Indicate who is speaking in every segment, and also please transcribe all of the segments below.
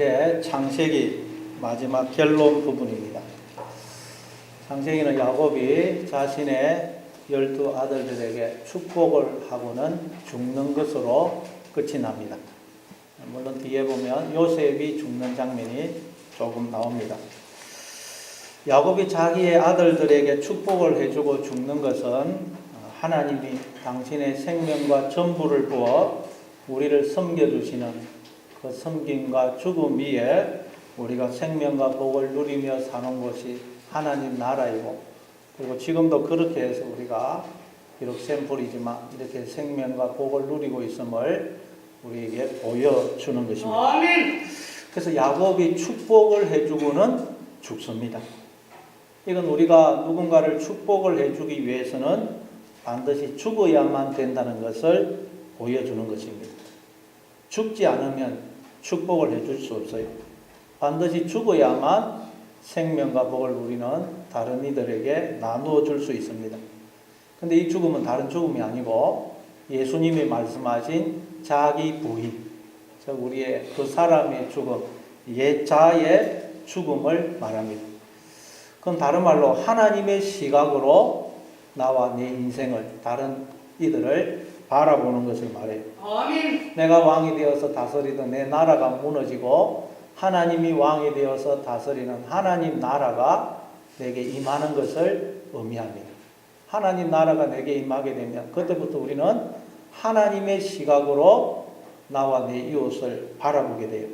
Speaker 1: 이제 창세기 마지막 결론 부분입니다. 창세기는 야곱이 자신의 12 아들들에게 축복을 하고는 죽는 것으로 끝이 납니다. 물론 뒤에 보면 요셉이 죽는 장면이 조금 나옵니다. 야곱이 자기의 아들들에게 축복을 해주고 죽는 것은 하나님이 당신의 생명과 전부를 부어 우리를 섬겨주시는 그 섬김과 죽음 위에 우리가 생명과 복을 누리며 사는 것이 하나님 나라이고, 그리고 지금도 그렇게 해서 우리가 비록 샘플이지만 이렇게 생명과 복을 누리고 있음을 우리에게 보여주는 것입니다. 아멘. 그래서 야곱이 축복을 해주고는 죽습니다. 이건 우리가 누군가를 축복을 해주기 위해서는 반드시 죽어야만 된다는 것을 보여주는 것입니다. 죽지 않으면 축복을 해줄 수 없어요. 반드시 죽어야만 생명과 복을 우리는 다른 이들에게 나누어 줄 수 있습니다. 근데 이 죽음은 다른 죽음이 아니고 예수님이 말씀하신 자기 부인, 즉 우리의 그 사람의 죽음, 옛자의 죽음을 말합니다. 그건 다른 말로 하나님의 시각으로 나와 내 인생을, 다른 이들을 바라보는 것을 말해요. 아멘. 내가 왕이 되어서 다스리던 내 나라가 무너지고 하나님이 왕이 되어서 다스리는 하나님 나라가 내게 임하는 것을 의미합니다. 하나님 나라가 내게 임하게 되면 그때부터 우리는 하나님의 시각으로 나와 내 이웃을 바라보게 돼요.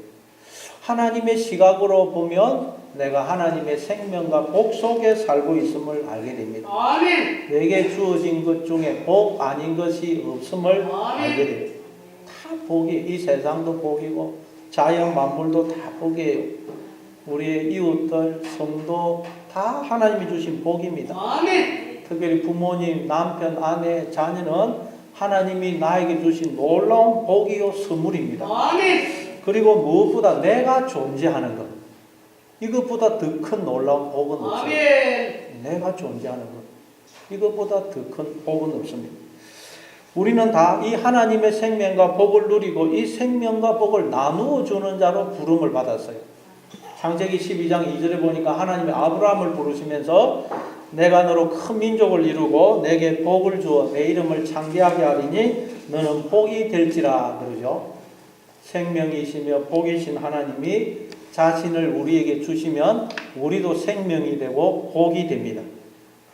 Speaker 1: 하나님의 시각으로 보면 내가 하나님의 생명과 복 속에 살고 있음을 알게 됩니다. 아멘. 내게 주어진 것 중에 복 아닌 것이 없음을 알게 돼요. 다 복이, 이 세상도 복이고 자연 만물도 다 복이에요. 우리의 이웃들, 성도 다 하나님이 주신 복입니다. 아멘. 특별히 부모님, 남편, 아내, 자녀는 하나님이 나에게 주신 놀라운 복이요 선물입니다. 아멘. 그리고 무엇보다 내가 존재하는 것, 이것보다 더 큰 놀라운 복은 없어요. 아멘. 내가 존재하는 것, 이것보다 더 큰 복은 없습니다. 우리는 다 이 하나님의 생명과 복을 누리고 이 생명과 복을 나누어 주는 자로 부름을 받았어요. 창세기 12장 2절에 보니까 하나님이 아브라함을 부르시면서 내가 너로 큰 민족을 이루고 내게 복을 주어 내 이름을 창대하게 하리니 너는 복이 될지라 그러죠. 생명이시며 복이신 하나님이 자신을 우리에게 주시면 우리도 생명이 되고 복이 됩니다.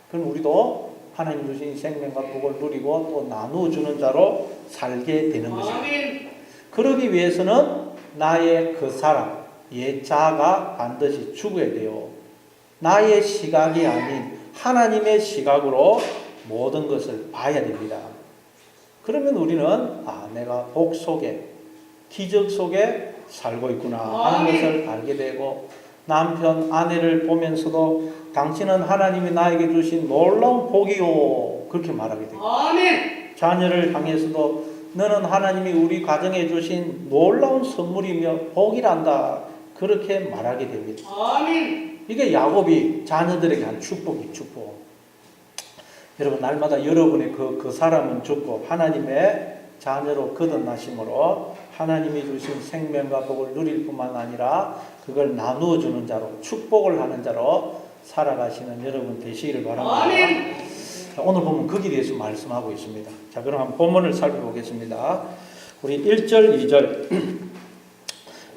Speaker 1: 그럼 우리도 하나님 주신 생명과 복을 누리고 또 나누어 주는 자로 살게 되는 것입니다. 그러기 위해서는 나의 그 사람, 옛자가 반드시 죽어야 돼요. 나의 시각이 아닌 하나님의 시각으로 모든 것을 봐야 됩니다. 그러면 우리는 내가 복 속에, 기적 속에 살고 있구나 하는 것을 알게 되고, 남편, 아내를 보면서도 당신은 하나님이 나에게 주신 놀라운 복이요 그렇게 말하게 됩니다. 아멘. 자녀를 향해서도 너는 하나님이 우리 가정에 주신 놀라운 선물이며 복이란다 그렇게 말하게 됩니다. 아멘. 이게 야곱이 자녀들에게 한 축복이 축복. 여러분 날마다 여러분의 그 사람은 죽고 하나님의 자녀로 거듭나심으로 하나님이 주신 생명과 복을 누릴 뿐만 아니라 그걸 나누어 주는 자로, 축복을 하는 자로 살아가시는 여러분 되시기를 바랍니다. 아멘. 자, 오늘 보면 거기에 대해서 말씀하고 있습니다. 자, 그럼 한번 본문을 살펴보겠습니다. 우리 1절, 2절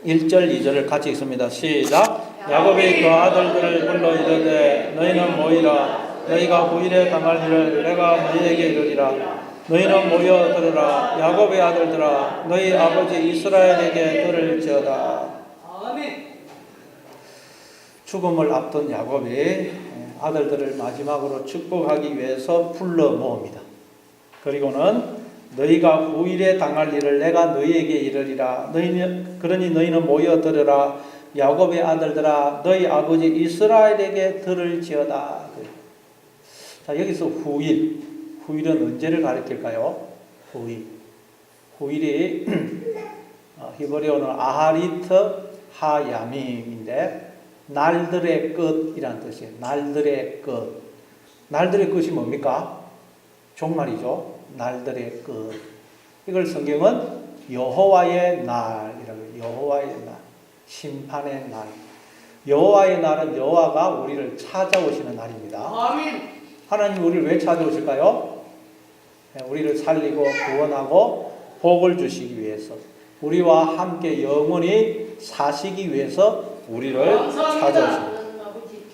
Speaker 1: 1절, 2절을 같이 읽습니다. 시작. 야곱이 그 아들들을 불러 이르되 너희는 모이라. 너희가 후일에 당할 일을 내가 너희에게 이르리라. 너희는 모여 들으라. 야곱의 아들들아 너희 아버지 이스라엘에게 들을지어다. 아멘. 죽음을 앞둔 야곱이 아들들을 마지막으로 축복하기 위해서 불러 모읍니다. 그리고는 너희가 후일에 당할 일을 내가 너희에게 이르리라. 그러니 너희는 모여 들으라. 야곱의 아들들아 너희 아버지 이스라엘에게 들을지어다. 자, 여기서 후일은 언제를 가리킬까요? 후일이 히브리어는 아하리트 하야밈인데 날들의 끝이라는 뜻이에요. 날들의 끝. 날들의 끝이 뭡니까? 종말이죠. 날들의 끝. 이걸 성경은 여호와의 날이라고 해요. 여호와의 날. 심판의 날. 여호와의 날은 여호와가 우리를 찾아오시는 날입니다.
Speaker 2: 아멘.
Speaker 1: 하나님 우리를 왜 찾아오실까요? 우리를 살리고 구원하고 복을 주시기 위해서, 우리와 함께 영원히 사시기 위해서 우리를 찾아오십니다.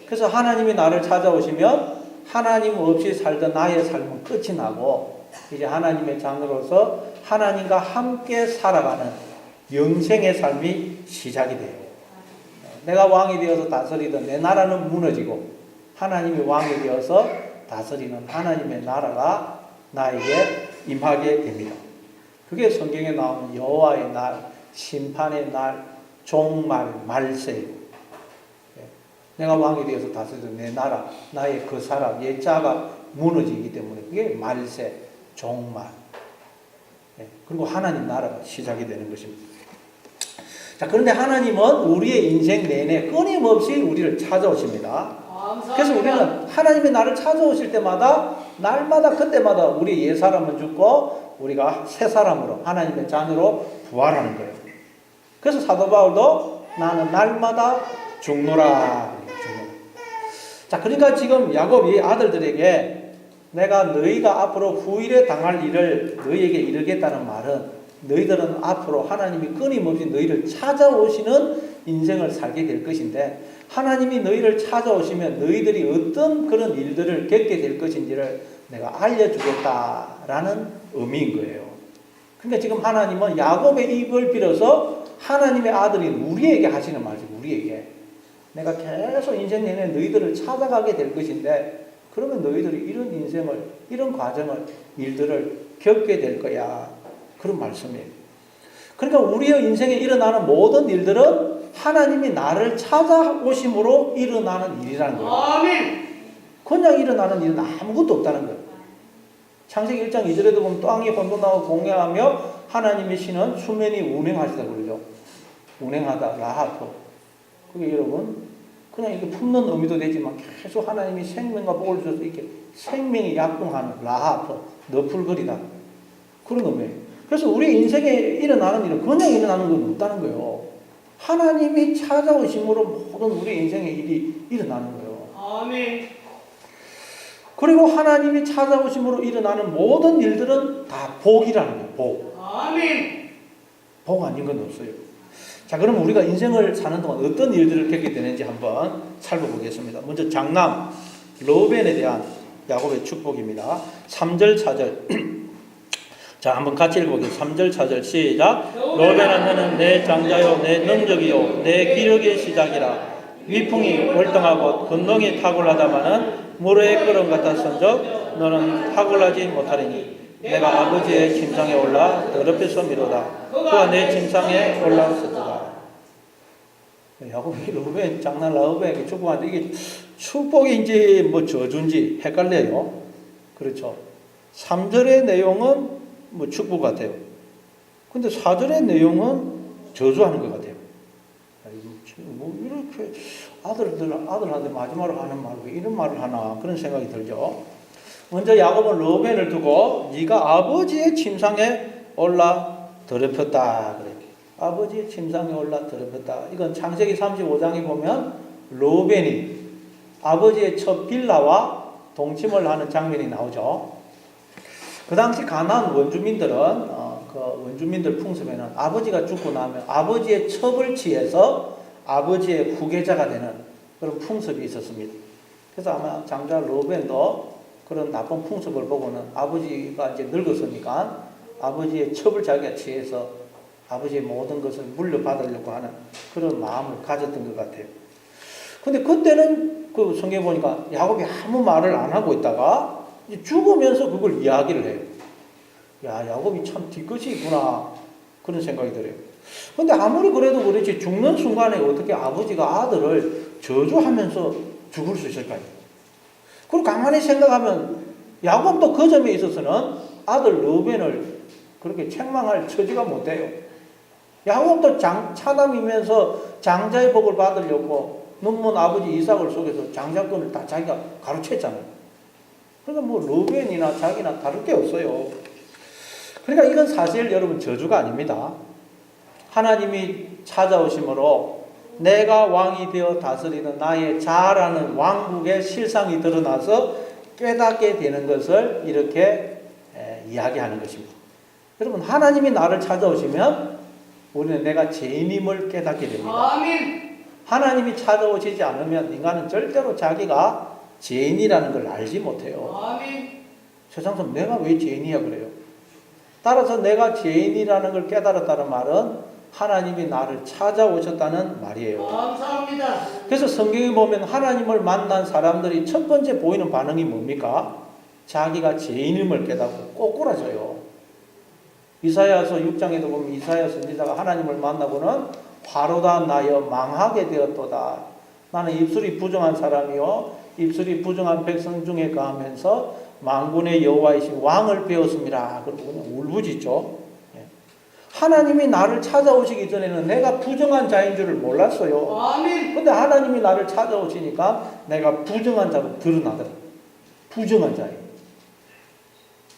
Speaker 1: 그래서 하나님이 나를 찾아오시면 하나님 없이 살던 나의 삶은 끝이 나고 이제 하나님의 자녀로서 하나님과 함께 살아가는 영생의 삶이 시작이 돼요. 내가 왕이 되어서 다스리던 내 나라는 무너지고 하나님이 왕이 되어서 다스리는 하나님의 나라가 나에게 임하게 됩니다. 그게 성경에 나오는 여호와의 날, 심판의 날, 종말, 말세예요. 내가 왕이 되어서 다스리던 내 나라, 나의 그 사람, 옛자가 무너지기 때문에 그게 말세, 종말. 그리고 하나님 나라가 시작이 되는 것입니다. 자, 그런데 하나님은 우리의 인생 내내 끊임없이 우리를 찾아오십니다. 그래서 우리는 하나님이 나를 찾아오실 때마다 날마다 그때마다 우리 옛 사람은 죽고 우리가 새 사람으로 하나님의 자녀로 부활하는 거예요. 그래서 사도 바울도 나는 날마다 죽노라. 자, 그러니까 지금 야곱이 아들들에게 내가 너희가 앞으로 후일에 당할 일을 너희에게 이르겠다는 말은 너희들은 앞으로 하나님이 끊임없이 너희를 찾아오시는 인생을 살게 될 것인데 하나님이 너희를 찾아오시면 너희들이 어떤 그런 일들을 겪게 될 것인지를 내가 알려주겠다라는 의미인 거예요. 그러니까 지금 하나님은 야곱의 입을 빌어서 하나님의 아들인 우리에게 하시는 말이죠. 우리에게. 내가 계속 인생 내내 너희들을 찾아가게 될 것인데 그러면 너희들이 이런 인생을, 이런 과정을, 일들을 겪게 될 거야. 그런 말씀이에요. 그러니까 우리의 인생에 일어나는 모든 일들은 하나님이 나를 찾아오심으로 일어나는 일이라는 거예요.
Speaker 2: 아멘.
Speaker 1: 그냥 일어나는 일은 아무것도 없다는 거예요. 창세기 1장 2절에도 보면 땅이 혼돈하고 공양하며 하나님의 신은 수면이 운행하시다 그러죠. 운행하다, 라하프. 그게 여러분 그냥 이렇게 품는 의미도 되지만 계속 하나님이 생명과 복을 주셔서 이렇게 생명이 약동하는 라하프, 너풀거리다. 그런 의미예요. 그래서 우리 인생에 일어나는 일은 그냥 일어나는 건 없다는 거예요. 하나님이 찾아오심으로 모든 우리 인생의 일이 일어나는 거예요.
Speaker 2: 아멘.
Speaker 1: 그리고 하나님이 찾아오심으로 일어나는 모든 일들은 다 복이라는 거예요. 복.
Speaker 2: 아멘.
Speaker 1: 복 아닌 건 없어요. 자, 그럼 우리가 인생을 사는 동안 어떤 일들을 겪게 되는지 한번 살펴보겠습니다. 먼저 장남 르우벤에 대한 야곱의 축복입니다. 3절 4절 자, 한번 같이 읽어보겠습니다. 3절 4절 시작. 르우벤아 너는 내 장자요 내 능력이요 내 기력의 시작이라. 위풍이 월등하고 근동이 탁월하다마는 물의 끓음 같았은즉 너는 탁월하지 못하리니 내가 아버지의 침상에 올라 더럽혔음이로다. 그가 내 침상에 올라섰도다. 야곱이 르우벤 장남 르우벤에게 축복하는데 이게 축복인지 뭐 저주인지 헷갈려요. 그렇죠. 3절의 내용은 뭐 축복 같아요. 근데 4절의 내용은 저주하는 것 같아요. 뭐 이렇게 아들한테 마지막으로 하는 말 왜 이런 말을 하나 그런 생각이 들죠. 먼저 야곱은 르우벤을 두고 네가 아버지의 침상에 올라 더럽혔다 그래. 아버지의 침상에 올라 더럽혔다. 이건 창세기 35장에 보면 르우벤이 아버지의 첫 빌라와 동침을 하는 장면이 나오죠. 그 당시 가나안 원주민들은 그 원주민들 풍습에는 아버지가 죽고 나면 아버지의 첩을 취해서 아버지의 후계자가 되는 그런 풍습이 있었습니다. 그래서 아마 장자 르우벤도 그런 나쁜 풍습을 보고는 아버지가 이제 늙었으니까 아버지의 첩을 자기가 취해서 아버지의 모든 것을 물려받으려고 하는 그런 마음을 가졌던 것 같아요. 근데 그때는 그 성경에 보니까 야곱이 아무 말을 안 하고 있다가 죽으면서 그걸 이야기를 해요. 야, 야곱이 참 뒤끝이 있구나. 그런 생각이 들어요. 근데 아무리 그래도 그렇지 죽는 순간에 어떻게 아버지가 아들을 저주하면서 죽을 수 있을까요? 그리고 가만히 생각하면 야곱도 그 점에 있어서는 아들 르우벤을 그렇게 책망할 처지가 못 돼요. 야곱도 차남이면서 장자의 복을 받으려고 눈먼 아버지 이삭을 속여서 장자권을 다 자기가 가로챘잖아요. 그러니까 뭐 르우벤이나 자기나 다를 게 없어요. 그러니까 이건 사실 여러분 저주가 아닙니다. 하나님이 찾아오심으로 내가 왕이 되어 다스리는 나의 자라는 왕국의 실상이 드러나서 깨닫게 되는 것을 이렇게 이야기하는 것입니다. 여러분, 하나님이 나를 찾아오시면 우리는 내가 죄인임을 깨닫게 됩니다.
Speaker 2: 아멘.
Speaker 1: 하나님이 찾아오시지 않으면 인간은 절대로 자기가 죄인이라는 걸 알지 못해요.
Speaker 2: 아멘.
Speaker 1: 세상에서 내가 왜 죄인이야 그래요. 따라서 내가 죄인이라는 걸 깨달았다는 말은 하나님이 나를 찾아오셨다는 말이에요.
Speaker 2: 감사합니다.
Speaker 1: 그래서 성경에 보면 하나님을 만난 사람들이 첫 번째 보이는 반응이 뭡니까? 자기가 죄인임을 깨닫고 꼬꾸라져요. 이사야서 6장에도 보면 이사야 선지자가 하나님을 만나고는 화로다 나여 망하게 되었도다. 나는 입술이 부정한 사람이요 입술이 부정한 백성 중에 거하면서 만군의 여호와이신 왕을 배웠습니다. 그리고 그냥 울부짖죠. 하나님이 나를 찾아오시기 전에는 내가 부정한 자인 줄을 몰랐어요.
Speaker 2: 아멘.
Speaker 1: 근데 하나님이 나를 찾아오시니까 내가 부정한 자로 드러나더라. 부정한 자예요.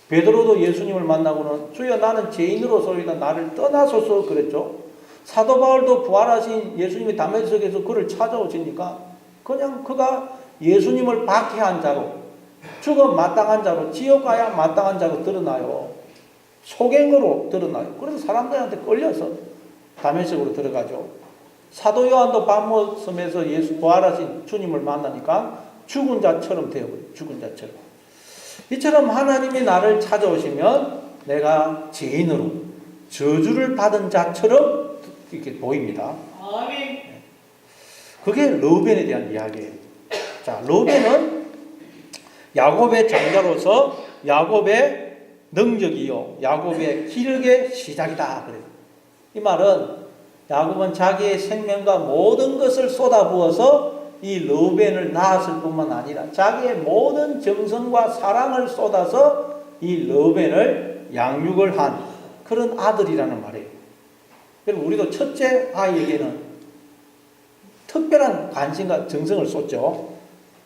Speaker 1: 베드로도 예수님을 만나고는 주여 나는 죄인으로서이다 나를 떠나소서 그랬죠. 사도 바울도 부활하신 예수님이 다메섹에서 그를 찾아오시니까 그냥 그가 예수님을 박해한 자로 죽음 마땅한 자로 지옥 가야 마땅한 자로 드러나요. 소갱으로 드러나요. 그래서 사람들한테 끌려서 다메섹으로 들어가죠. 사도 요한도 바모섬에서 예수 부활하신 주님을 만나니까 죽은 자처럼 되어버려요. 죽은 자처럼. 이처럼 하나님이 나를 찾아오시면 내가 죄인으로 저주를 받은 자처럼 이렇게 보입니다.
Speaker 2: 아멘.
Speaker 1: 그게 르우벤에 대한 이야기예요. 자, 르우벤은 야곱의 장자로서 야곱의 능력이요 야곱의 기력의 시작이다 그래요. 이 말은 야곱은 자기의 생명과 모든 것을 쏟아부어서 이 르우벤을 낳았을 뿐만 아니라 자기의 모든 정성과 사랑을 쏟아서 이 르우벤을 양육을 한 그런 아들이라는 말이에요. 여러분, 우리도 첫째 아이에게는 특별한 관심과 정성을 쏟죠.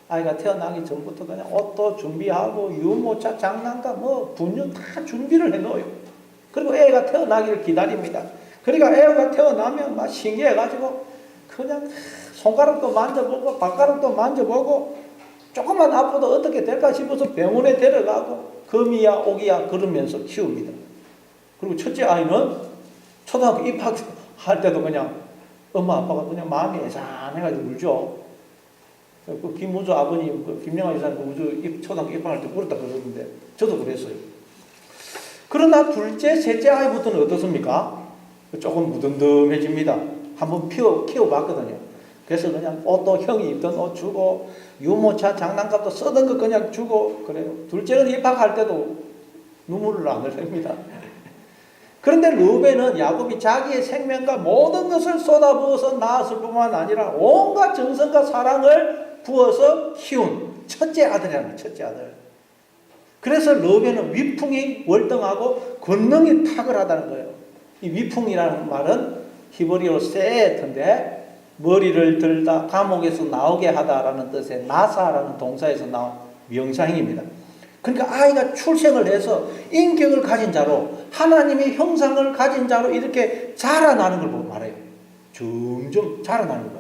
Speaker 1: 아이가 태어나기 전부터 그냥 옷도 준비하고 유모차, 장난감, 분유 다 준비를 해놓아요. 그리고 애가 태어나기를 기다립니다. 그러니까 애가 태어나면 막 신기해가지고 그냥 손가락도 만져보고 발가락도 만져보고 조금만 아파도 어떻게 될까 싶어서 병원에 데려가고 금이야 오기야 그러면서 키웁니다. 그리고 첫째 아이는 초등학교 입학할 때도 그냥 엄마 아빠가 그냥 마음이 애잔해가지고 울죠. 그 김우주 아버님, 그 김영하 이사님 우주 초등학교 입학할 때 울었다 그러는데 저도 그랬어요. 그러나 둘째, 셋째 아이부터는 어떻습니까? 조금 무덤덤해집니다. 한번 키워봤거든요. 그래서 그냥 옷도 형이 입던 옷 주고 유모차 장난감도 쓰던 거 그냥 주고 그래요. 둘째는 입학할 때도 눈물을 안 흘립니다. 그런데 르우벤은 야곱이 자기의 생명과 모든 것을 쏟아부어서 낳았을 뿐만 아니라 온갖 정성과 사랑을 부어서 키운 첫째 아들이라는 첫째 아들. 그래서 르우벤은 위풍이 월등하고 권능이 탁월하다는 거예요. 이 위풍이라는 말은 히브리어로 세트인데 머리를 들다 감옥에서 나오게 하다라는 뜻의 나사라는 동사에서 나온 명사형입니다. 그러니까 아이가 출생을 해서 인격을 가진 자로 하나님의 형상을 가진 자로 이렇게 자라나는 걸 보고 말해요. 점점 자라나는 거예요.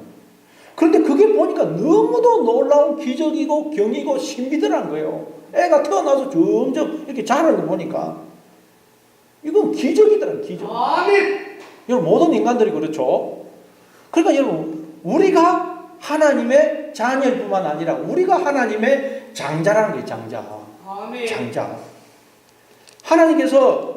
Speaker 1: 그런데 그게 보니까 너무도 놀라운 기적이고 경이고 신비들한 거예요. 애가 태어나서 점점 이렇게 자라는 거 보니까 이건 기적이더라, 기적.
Speaker 2: 아멘.
Speaker 1: 여러분, 모든 인간들이 그렇죠. 그러니까 여러분, 우리가 하나님의 자녀일 뿐만 아니라 우리가 하나님의 장자라는 게 장자.
Speaker 2: 아멘.
Speaker 1: 장자. 하나님께서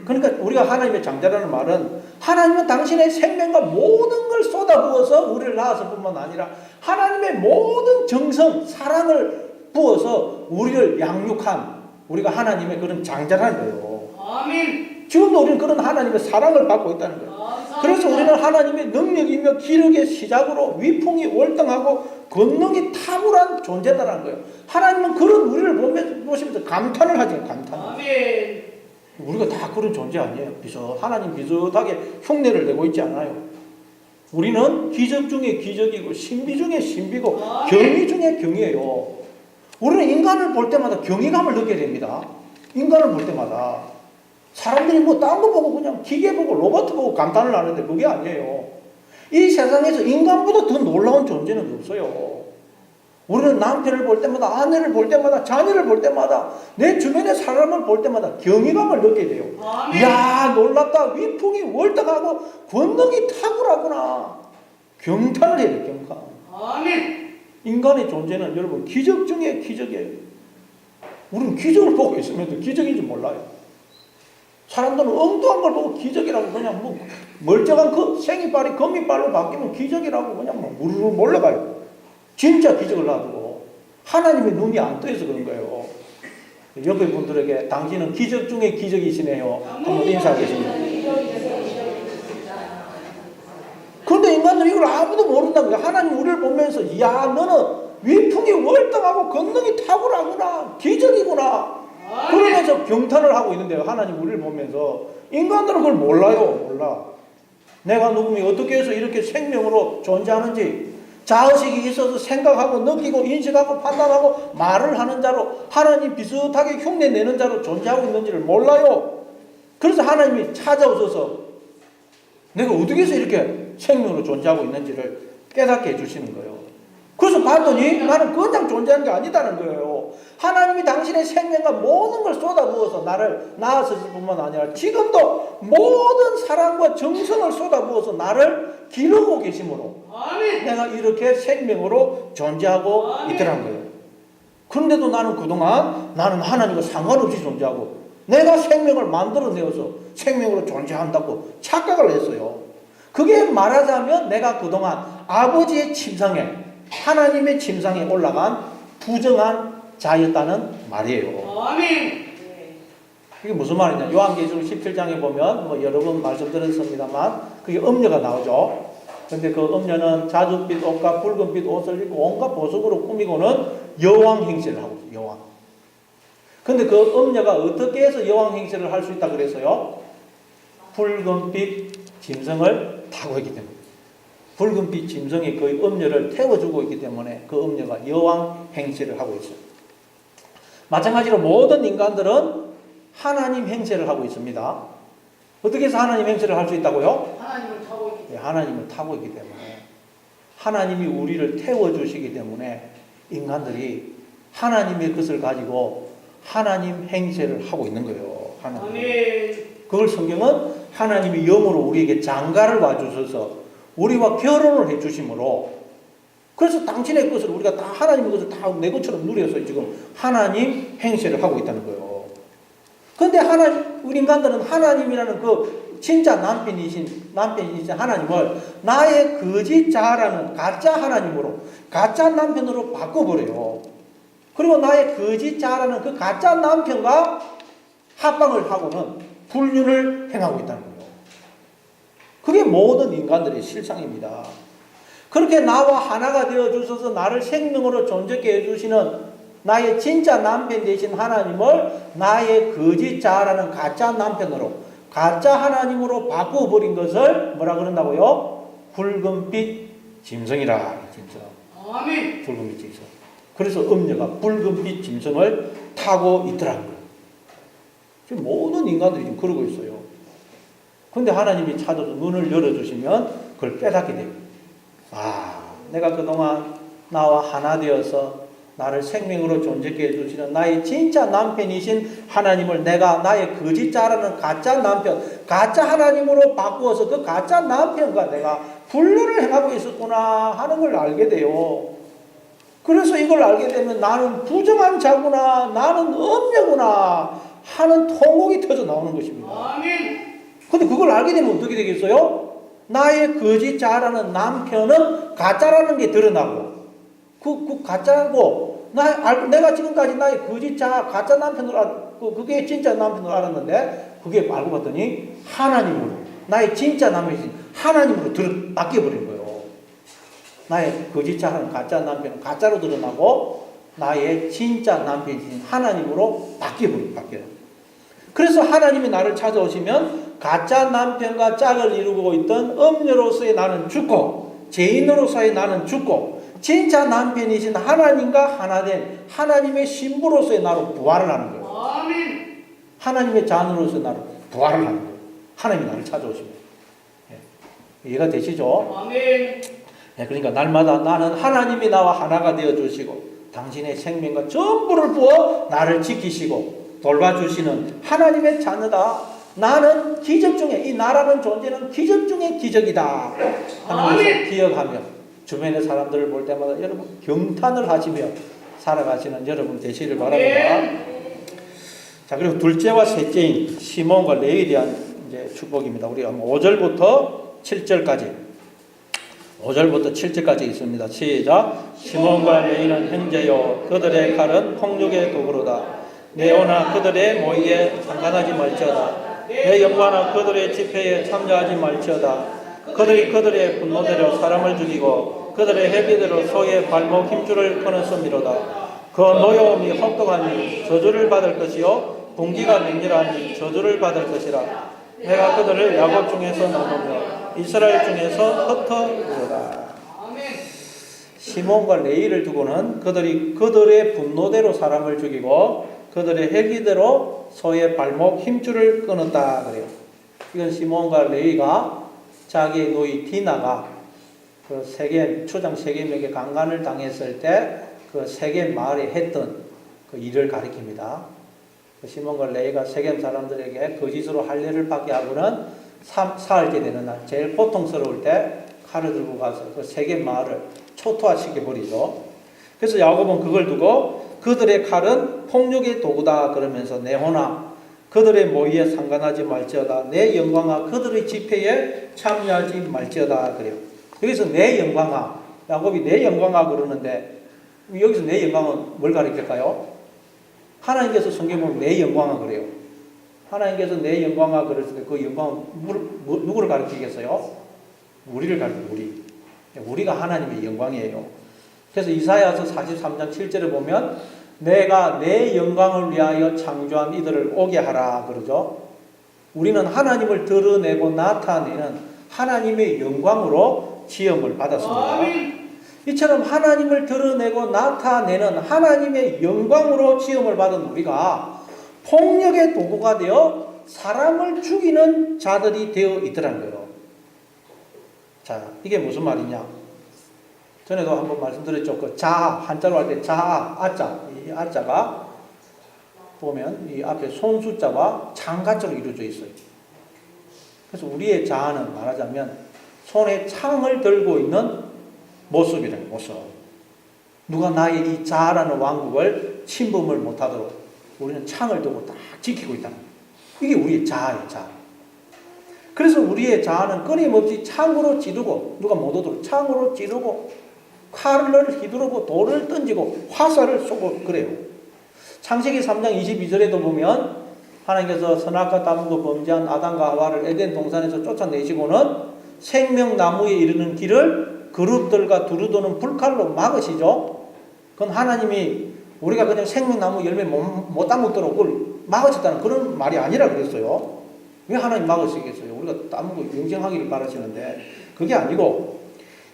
Speaker 1: 그러니까 우리가 하나님의 장자라는 말은 하나님은 당신의 생명과 모든 걸 쏟아부어서 우리를 낳았을 뿐만 아니라 하나님의 모든 정성, 사랑을 부어서 우리를 양육한 우리가 하나님의 그런 장자라는 거예요.
Speaker 2: 아멘.
Speaker 1: 지금도 우리는 그런 하나님의 사랑을 받고 있다는 거예요. 그래서 우리는 하나님의 능력이며 기력의 시작으로 위풍이 월등하고 권능이 탁월한 존재다라는 거예요. 하나님은 그런 우리를 보시면서 감탄을 하죠. 감탄.
Speaker 2: 아멘.
Speaker 1: 우리가 다 그런 존재 아니에요. 하나님 비슷하게 흉내를 내고 있지 않아요. 우리는 기적 중에 기적이고 신비 중에 신비고 경이 중에 경이에요. 우리는 인간을 볼 때마다 경이감을 느끼게 됩니다. 인간을 볼 때마다. 사람들이 뭐 딴 거 보고 그냥 기계 보고 로봇 보고 감탄을 하는데 그게 아니에요. 이 세상에서 인간보다 더 놀라운 존재는 없어요. 우리는 남편을 볼 때마다, 아내를 볼 때마다, 자녀를 볼 때마다, 내 주변의 사람을 볼 때마다 경이감을 느끼게 돼요.
Speaker 2: 아멘.
Speaker 1: 이야, 놀랍다. 위풍이 월등하고 권능이 탁월하구나. 경탄을 해야 돼요, 경탄.
Speaker 2: 아멘.
Speaker 1: 인간의 존재는 여러분 기적 중에 기적이에요. 우리는 기적을 보고 있으면도 기적인지 몰라요. 사람들은 엉뚱한 걸 보고 기적이라고 그냥 뭐 멀쩡한 그 생이빨이 거미빨로 바뀌면 기적이라고 그냥 뭐 무르르 몰라가요. 진짜 기적을 놔두고 하나님의 눈이 안 떠서 그런 거예요. 옆에 분들에게 당신은 기적 중에 기적이시네요. 한번 인사하겠습니다. 그런데 인간들은 이걸 아무도 모른다는 거야. 하나님 우리를 보면서 이야 너는 위풍이 월등하고 권능이 탁월하구나. 기적이구나. 그러면서 경탄을 하고 있는데요. 하나님 우리를 보면서 인간들은 그걸 몰라요. 몰라. 내가 누구며 어떻게 해서 이렇게 생명으로 존재하는지 자의식이 있어서 생각하고 느끼고 인식하고 판단하고 말을 하는 자로 하나님 비슷하게 흉내내는 자로 존재하고 있는지를 몰라요. 그래서 하나님이 찾아오셔서 내가 어떻게 해서 이렇게 생명으로 존재하고 있는지를 깨닫게 해주시는 거예요. 그래서 봤더니 나는 그냥 존재하는 게 아니다는 거예요. 하나님이 당신의 생명과 모든 걸 쏟아부어서 나를 낳았을 뿐만 아니라 지금도 모든 사랑과 정성을 쏟아부어서 나를 기르고 계심으로
Speaker 2: 아멘.
Speaker 1: 내가 이렇게 생명으로 존재하고
Speaker 2: 아멘.
Speaker 1: 있더란 거예요. 그런데도 나는 그동안 나는 하나님과 상관없이 존재하고 내가 생명을 만들어내어서 생명으로 존재한다고 착각을 했어요. 그게 말하자면 내가 그동안 아버지의 침상에 하나님의 침상에 올라간 부정한 자였다는 말이에요.
Speaker 2: 아멘.
Speaker 1: 이게 무슨 말이냐? 요한계시록 17장에 보면 뭐 여러 번 말씀드렸습니다만 그게 음녀가 나오죠. 근데 그 음녀는 자줏빛 옷과 붉은빛 옷을 입고 온갖 보석으로 꾸미고는 여왕 행세를 하고 있어요. 여왕. 근데 그 음녀가 어떻게 해서 여왕 행세를 할 수 있다 그래서요? 붉은빛 짐승을 타고 있기 때문에. 붉은빛 짐승이 그 음녀를 태워주고 있기 때문에 그 음녀가 여왕 행세를 하고 있어요. 마찬가지로 모든 인간들은 하나님 행세를 하고 있습니다. 어떻게 해서 하나님 행세를 할 수 있다고요?
Speaker 2: 하나님을 타고 있기 때문에.
Speaker 1: 하나님을 타고 있기 때문에 하나님이 우리를 태워주시기 때문에 인간들이 하나님의 것을 가지고 하나님 행세를 하고 있는 거예요. 하나님.
Speaker 2: 아멘.
Speaker 1: 그걸 성경은 하나님이 영으로 우리에게 장가를 와주셔서 우리와 결혼을 해주심으로 그래서 당신의 것을 우리가 다 하나님의 것을 다 내 것처럼 누려서 지금 하나님 행세를 하고 있다는 거예요. 그런데 우리 인간들은 하나님이라는 그 진짜 남편이신 하나님을 나의 거짓 자라는 가짜 하나님으로 가짜 남편으로 바꿔버려요. 그리고 나의 거짓 자라는 그 가짜 남편과 합방을 하고는 불륜을 행하고 있다는 거예요. 그게 모든 인간들의 실상입니다. 그렇게 나와 하나가 되어 주셔서 나를 생명으로 존재케 해주시는 나의 진짜 남편 되신 하나님을 나의 거짓 자라는 가짜 남편으로 가짜 하나님으로 바꾸어버린 것을 뭐라 그런다고요? 붉은빛 짐승이라. 짐승.
Speaker 2: 아멘.
Speaker 1: 붉은빛 짐승. 그래서 음녀가 붉은빛 짐승을 타고 있더라는 거예요. 지금 모든 인간들이 지금 그러고 있어요. 근데 하나님이 찾아서 눈을 열어주시면 그걸 깨닫게 돼요. 아, 내가 그동안 나와 하나 되어서 나를 생명으로 존재케 해주시는 나의 진짜 남편이신 하나님을 내가 나의 거짓 자라는 가짜 남편, 가짜 하나님으로 바꾸어서 그 가짜 남편과 내가 분류를 행하고 있었구나 하는 걸 알게 돼요. 그래서 이걸 알게 되면 나는 부정한 자구나, 나는 음녀구나 하는 통곡이 터져 나오는 것입니다.
Speaker 2: 아멘.
Speaker 1: 근데 그걸 알게 되면 어떻게 되겠어요? 나의 거짓 자라는 남편은 가짜라는 게 드러나고 그 가짜고 내가 지금까지 나의 거짓 자 가짜 남편을 그게 진짜 남편을 알았는데 그게 알고 봤더니 하나님으로 나의 진짜 남편이신 하나님으로 바뀌어버린 거예요. 나의 거짓 자라는 가짜 남편은 가짜로 드러나고 나의 진짜 남편이신 하나님으로 바뀌어요. 그래서 하나님이 나를 찾아오시면 가짜 남편과 짝을 이루고 있던 음녀로서의 나는 죽고 죄인으로서의 나는 죽고 진짜 남편이신 하나님과 하나된 하나님의 신부로서의 나로 부활을 하는 거예요.
Speaker 2: 아멘.
Speaker 1: 하나님의 자녀로서의 나로 부활을 하는 거예요. 하나님이 나를 찾아오시면. 예. 이해가 되시죠?
Speaker 2: 아멘.
Speaker 1: 네, 그러니까 날마다 나는 하나님이 나와 하나가 되어 주시고 당신의 생명과 전부를 부어 나를 지키시고 돌봐주시는 하나님의 자녀다. 나는 기적 중에 이 나라는 존재는 기적 중에 기적이다 하는 것을 기억하며 주변의 사람들을 볼 때마다 여러분 경탄을 하시며 살아가시는 여러분 되시길 바랍니다. 자, 그리고 둘째와 셋째인 시몬과 레위에 대한 이제 축복입니다. 우리 5절부터 7절까지 5절부터 7절까지 있습니다. 시작. 시몬과 레위는 형제요 그들의 칼은 폭력의 도구로다. 내오나 그들의 모의에 상관하지 말지어다. 내 영광아 그들의 집회에 참여하지 말지어다. 그들이 그들의 분노대로 사람을 죽이고 그들의 회비대로 소의 발목 힘줄을 끊었음이로다. 그 노여움이 혹독하니 저주를 받을 것이요 분기가 맹렬하니 저주를 받을 것이라. 내가 그들을 야곱 중에서 나누며 이스라엘 중에서 흩어주리로다. 시몬과 레위를 두고는 그들이 그들의 분노대로 사람을 죽이고 그들의 회기대로 소의 발목 힘줄을 끊었다 그래요. 이건 시몬과 레위가 자기의 누이 디나가 그 세겜 초장 세겜에게 강간을 당했을 때 그 세겜 마을에 했던 그 일을 가리킵니다. 그 시몬과 레위가 세겜 사람들에게 거짓으로 할례를 받게 하고는 사흘째 되는 날 제일 고통스러울 때 칼을 들고 가서 그 세겜 마을을 초토화시켜 버리죠. 그래서 야곱은 그걸 두고 그들의 칼은 폭력의 도구다 그러면서 내호나 그들의 모의에 상관하지 말지어다. 내 영광아 그들의 집회에 참여하지 말지어다 그래요. 여기서 내 영광아, 야곱이 내 영광아 그러는데 여기서 내 영광은 뭘 가리킬까요? 하나님께서 성경 보면 내 영광아 그래요. 하나님께서 내 영광아 그랬을 때 그 영광은 누구를 가리키겠어요? 우리를 가리킵니다. 우리가 하나님의 영광이에요. 그래서 이사야서 43장 7절에 보면 내가 내 영광을 위하여 창조한 이들을 오게 하라 그러죠. 우리는 하나님을 드러내고 나타내는 하나님의 영광으로 지음을 받았습니다. 이처럼 하나님을 드러내고 나타내는 하나님의 영광으로 지음을 받은 우리가 폭력의 도구가 되어 사람을 죽이는 자들이 되어 있더라는 거예요. 자, 이게 무슨 말이냐? 전에도 한번 말씀드렸죠. 그 자, 한자로 할 때 자, 아자. 이 아자가 보면 이 앞에 손숫자와 창가처럼 이루어져 있어요. 그래서 우리의 자아는 말하자면 손에 창을 들고 있는 모습이라는 모습. 누가 나의 이 자아라는 왕국을 침범을 못하도록 우리는 창을 두고 딱 지키고 있다. 이게 우리의 자아예요, 자아. 그래서 우리의 자아는 끊임없이 창으로 찌르고 누가 못 오도록 창으로 찌르고 칼을 휘두르고 돌을 던지고 화살을 쏘고 그래요. 창세기 3장 22절에도 보면 하나님께서 선악과 따먹고 범죄한 아담과 하와를 에덴 동산에서 쫓아내시고는 생명나무에 이르는 길을 그룹들과 두루도는 불칼로 막으시죠. 그건 하나님이 우리가 그냥 생명나무 열매 못 따먹도록 그걸 막으셨다는 그런 말이 아니라 그랬어요. 왜 하나님 막으시겠어요? 우리가 따먹고 영생하기를 바라시는데 그게 아니고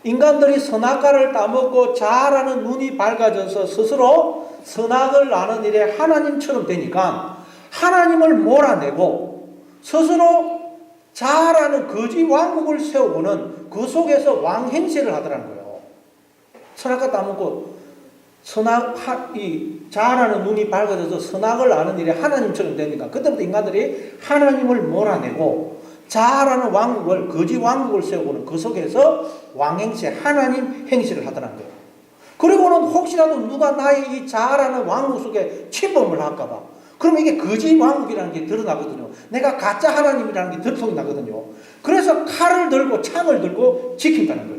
Speaker 1: 인간들이 선악과를 따먹고 자아라는 눈이 밝아져서 스스로 선악을 아는 일에 하나님처럼 되니까 하나님을 몰아내고 스스로 자아라는 거짓 왕국을 세우고는 그 속에서 왕행세를 하더라는 거예요. 선악과 따먹고 이 자아라는 눈이 밝아져서 선악을 아는 일에 하나님처럼 되니까 그때부터 인간들이 하나님을 몰아내고 자아라는 왕국을 거짓 왕국을 세우고는 그 속에서 왕행세 하나님 행세를 하더라는 거예요. 그리고는 혹시라도 누가 나의 이 자아라는 왕국 속에 침범을 할까봐 그러면 이게 거짓 왕국이라는 게 드러나거든요. 내가 가짜 하나님이라는 게 들통이 나거든요. 그래서 칼을 들고 창을 들고 지킨다는 거예요.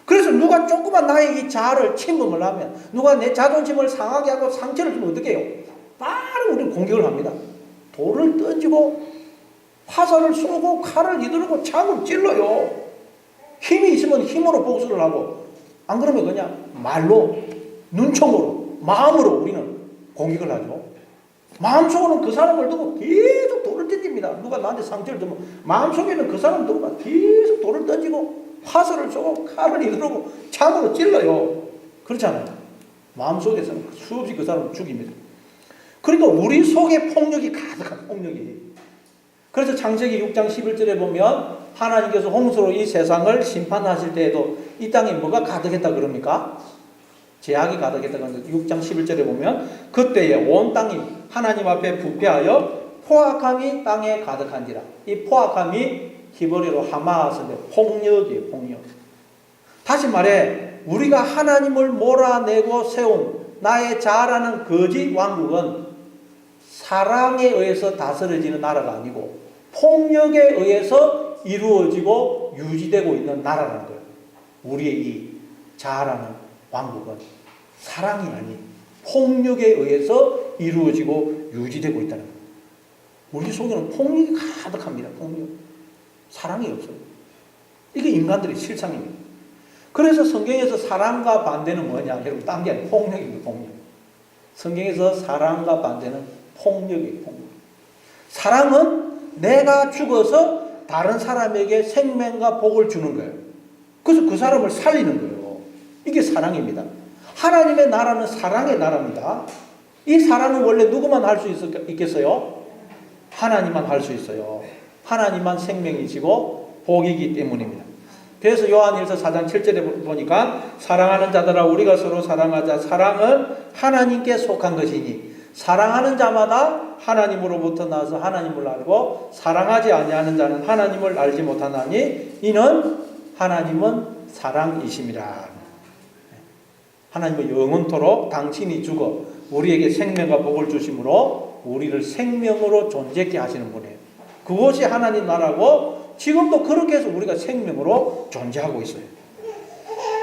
Speaker 1: 그래서 누가 조그만 나의 이 자아를 침범을 하면 누가 내 자존심을 상하게 하고 상처를 주면 어떻게 해요? 바로 우리는 공격을 합니다. 돌을 던지고 화살을 쏘고 칼을 휘두르고 창을 찔러요. 힘이 있으면 힘으로 복수를 하고 안 그러면 그냥 말로 눈총으로 마음으로 우리는 공격을 하죠. 마음속으로는 그 사람을 두고 계속 돌을 던집니다. 누가 나한테 상처를 주면 마음속에는 그 사람을 두고 계속 돌을 던지고 화살을 쏘고 칼을 휘두르고 창으로 찔러요. 그렇잖아요. 마음속에서는 수없이 그 사람을 죽입니다. 그러니까 우리 속에 폭력이 가득한 폭력이. 그래서 창세기 6장 11절에 보면 하나님께서 홍수로 이 세상을 심판하실 때에도 이 땅에 뭐가 가득했다 그럽니까? 재앙이 가득했다 그러는데 6장 11절에 보면 그때에 온 땅이 하나님 앞에 부패하여 포악함이 땅에 가득한지라. 이 포악함이 히브리어로 하마스인데 폭력이에요. 폭력. 다시 말해 우리가 하나님을 몰아내고 세운 나의 자라는 거짓 왕국은 사랑에 의해서 다스려지는 나라가 아니고 폭력에 의해서 이루어지고 유지되고 있는 나라라는 거예요. 우리의 이 자라는 왕국은 사랑이 아닌 폭력에 의해서 이루어지고 유지되고 있다는 거예요. 우리 속에는 폭력이 가득합니다. 폭력. 사랑이 없어요. 이게 인간들의 실상입니다. 그래서 성경에서 사랑과 반대는 뭐냐? 여러분, 딴 게 아니라 폭력입니다. 폭력. 성경에서 사랑과 반대는 폭력이에요. 폭력. 사랑은 내가 죽어서 다른 사람에게 생명과 복을 주는 거예요. 그래서 그 사람을 살리는 거예요. 이게 사랑입니다. 하나님의 나라는 사랑의 나라입니다. 이 사랑은 원래 누구만 할 수 있겠어요? 하나님만 할 수 있어요. 하나님만 생명이시고 복이기 때문입니다. 그래서 요한일서 4장 7절에 보니까 사랑하는 자들아 우리가 서로 사랑하자. 사랑은 하나님께 속한 것이니 사랑하는 자마다 하나님으로부터 나서 하나님을 알고 사랑하지 아니하는 자는 하나님을 알지 못하나니 이는 하나님은 사랑이심이라. 하나님은 영원토록 당신이 죽어 우리에게 생명과 복을 주심으로 우리를 생명으로 존재케 하시는 분이에요. 그것이 하나님 나라고 지금도 그렇게 해서 우리가 생명으로 존재하고 있어요.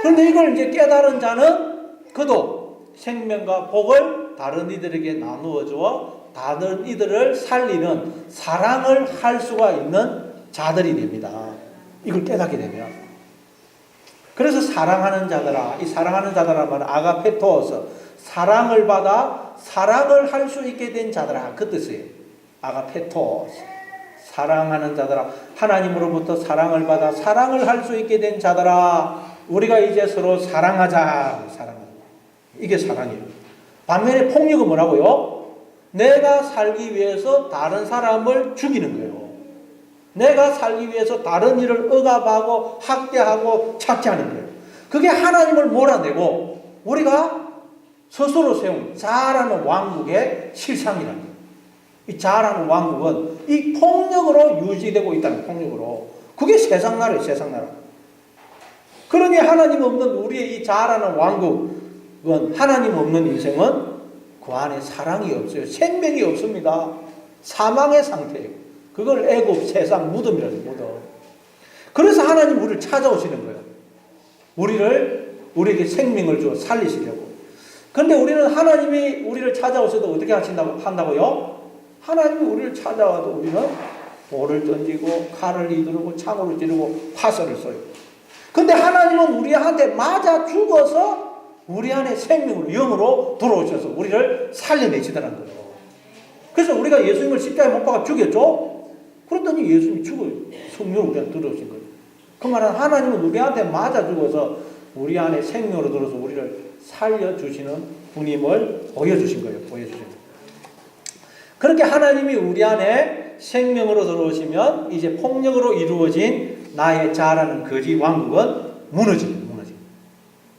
Speaker 1: 그런데 이걸 이제 깨달은 자는 그도 생명과 복을 다른 이들에게 나누어 주어 다른 이들을 살리는 사랑을 할 수가 있는 자들이 됩니다. 이걸 깨닫게 되면. 그래서 사랑하는 자들아, 이 사랑하는 자들아 말은 아가페토스, 사랑을 받아 사랑을 할 수 있게 된 자들아, 그 뜻이에요. 아가페토스, 사랑하는 자들아, 하나님으로부터 사랑을 받아 사랑을 할 수 있게 된 자들아, 우리가 이제 서로 사랑하자. 사랑하자. 이게 사랑이에요. 반면에 폭력은 뭐라고요? 내가 살기 위해서 다른 사람을 죽이는 거예요. 내가 살기 위해서 다른 일을 억압하고 학대하고 착취하는 거예요. 그게 하나님을 몰아내고 우리가 스스로 세운 자라는 왕국의 실상이라는 거예요. 이 자라는 왕국은 이 폭력으로 유지되고 있다는 폭력으로. 그게 세상 나라예요. 세상 나라. 그러니 하나님 없는 우리의 이 자라는 왕국은 하나님 없는 인생은 그 안에 사랑이 없어요. 생명이 없습니다. 사망의 상태예요. 그걸 애굽 세상 무덤이라고 해요. 무덤. 그래서 하나님 우리를 찾아오시는 거예요. 우리에게 생명을 주어 살리시려고. 그런데 우리는 하나님이 우리를 찾아오셔도 어떻게 한다고요? 하나님이 우리를 찾아와도 우리는 돌을 던지고 칼을 휘두르고 창으로 찌르고 화살을 쏘요. 근데 하나님은 우리한테 맞아 죽어서 우리 안에 생명으로 영으로 돌아오셔서 우리를 살려내시더라는 거예요. 그래서 우리가 예수님을 십자가에 못 박아 죽였죠? 그랬더니 예수님이 죽어요. 성령을 우리한테 들어오신 거예요. 그 말은 하나님은 우리한테 맞아 죽어서 우리 안에 생명으로 들어서 우리를 살려주시는 분임을 보여주신 거예요. 보여주신 거예요. 그렇게 하나님이 우리 안에 생명으로 들어오시면 이제 폭력으로 이루어진 나의 자라는 거짓 왕국은 무너집니다.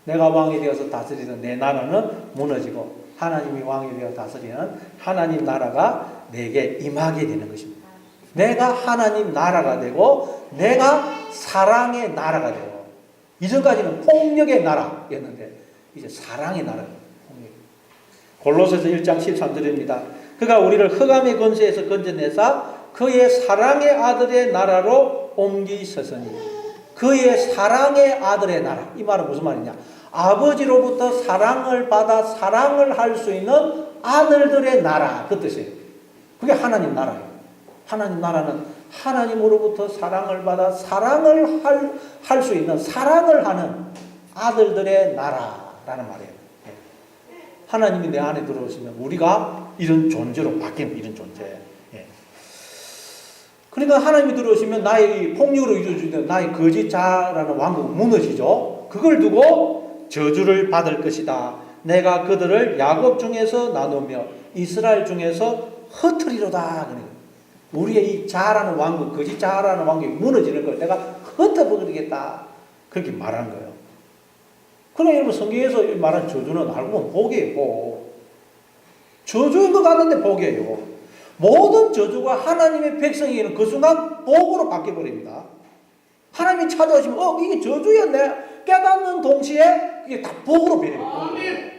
Speaker 1: 내가 왕이 되어서 다스리는 내 나라는 무너지고 하나님이 왕이 되어 다스리는 하나님 나라가 내게 임하게 되는 것입니다. 내가 하나님 나라가 되고 내가 사랑의 나라가 되고 이전까지는 폭력의 나라였는데 이제 사랑의 나라입니다. 골로새서 1장 13절입니다. 그가 우리를 흑암의 권세에서 건져내사 그의 사랑의 아들의 나라로 옮기셨으니 그의 사랑의 아들의 나라. 이 말은 무슨 말이냐? 아버지로부터 사랑을 받아 사랑을 할 수 있는 아들들의 나라. 그 뜻이에요. 그게 하나님 나라예요. 하나님 나라는 하나님으로부터 사랑을 받아 사랑을 할 수 있는 사랑을 하는 아들들의 나라라는 말이에요. 하나님이 내 안에 들어오시면 우리가 이런 존재로 바뀌는 이런 존재. 그러니까 하나님이 들어오시면 나의 폭력으로 이루어지는 나의 거짓자라는 왕국은 무너지죠. 그걸 두고 저주를 받을 것이다. 내가 그들을 야곱 중에서 나누며 이스라엘 중에서 흩으리로다. 우리의 이 자아라는 왕국, 거짓 자아라는 왕국이 무너지는 걸 내가 흩어버리겠다. 그렇게 말한 거예요. 그러나 여러분 성경에서 말한 저주는 알고 보면 복이에요. 복. 저주인 것 같은데 복이에요. 모든 저주가 하나님의 백성에게는 그 순간 복으로 바뀌어버립니다. 하나님이 찾아오시면 이게 저주였네 깨닫는 동시에 이게 다 복으로 변해요.
Speaker 2: 아멘.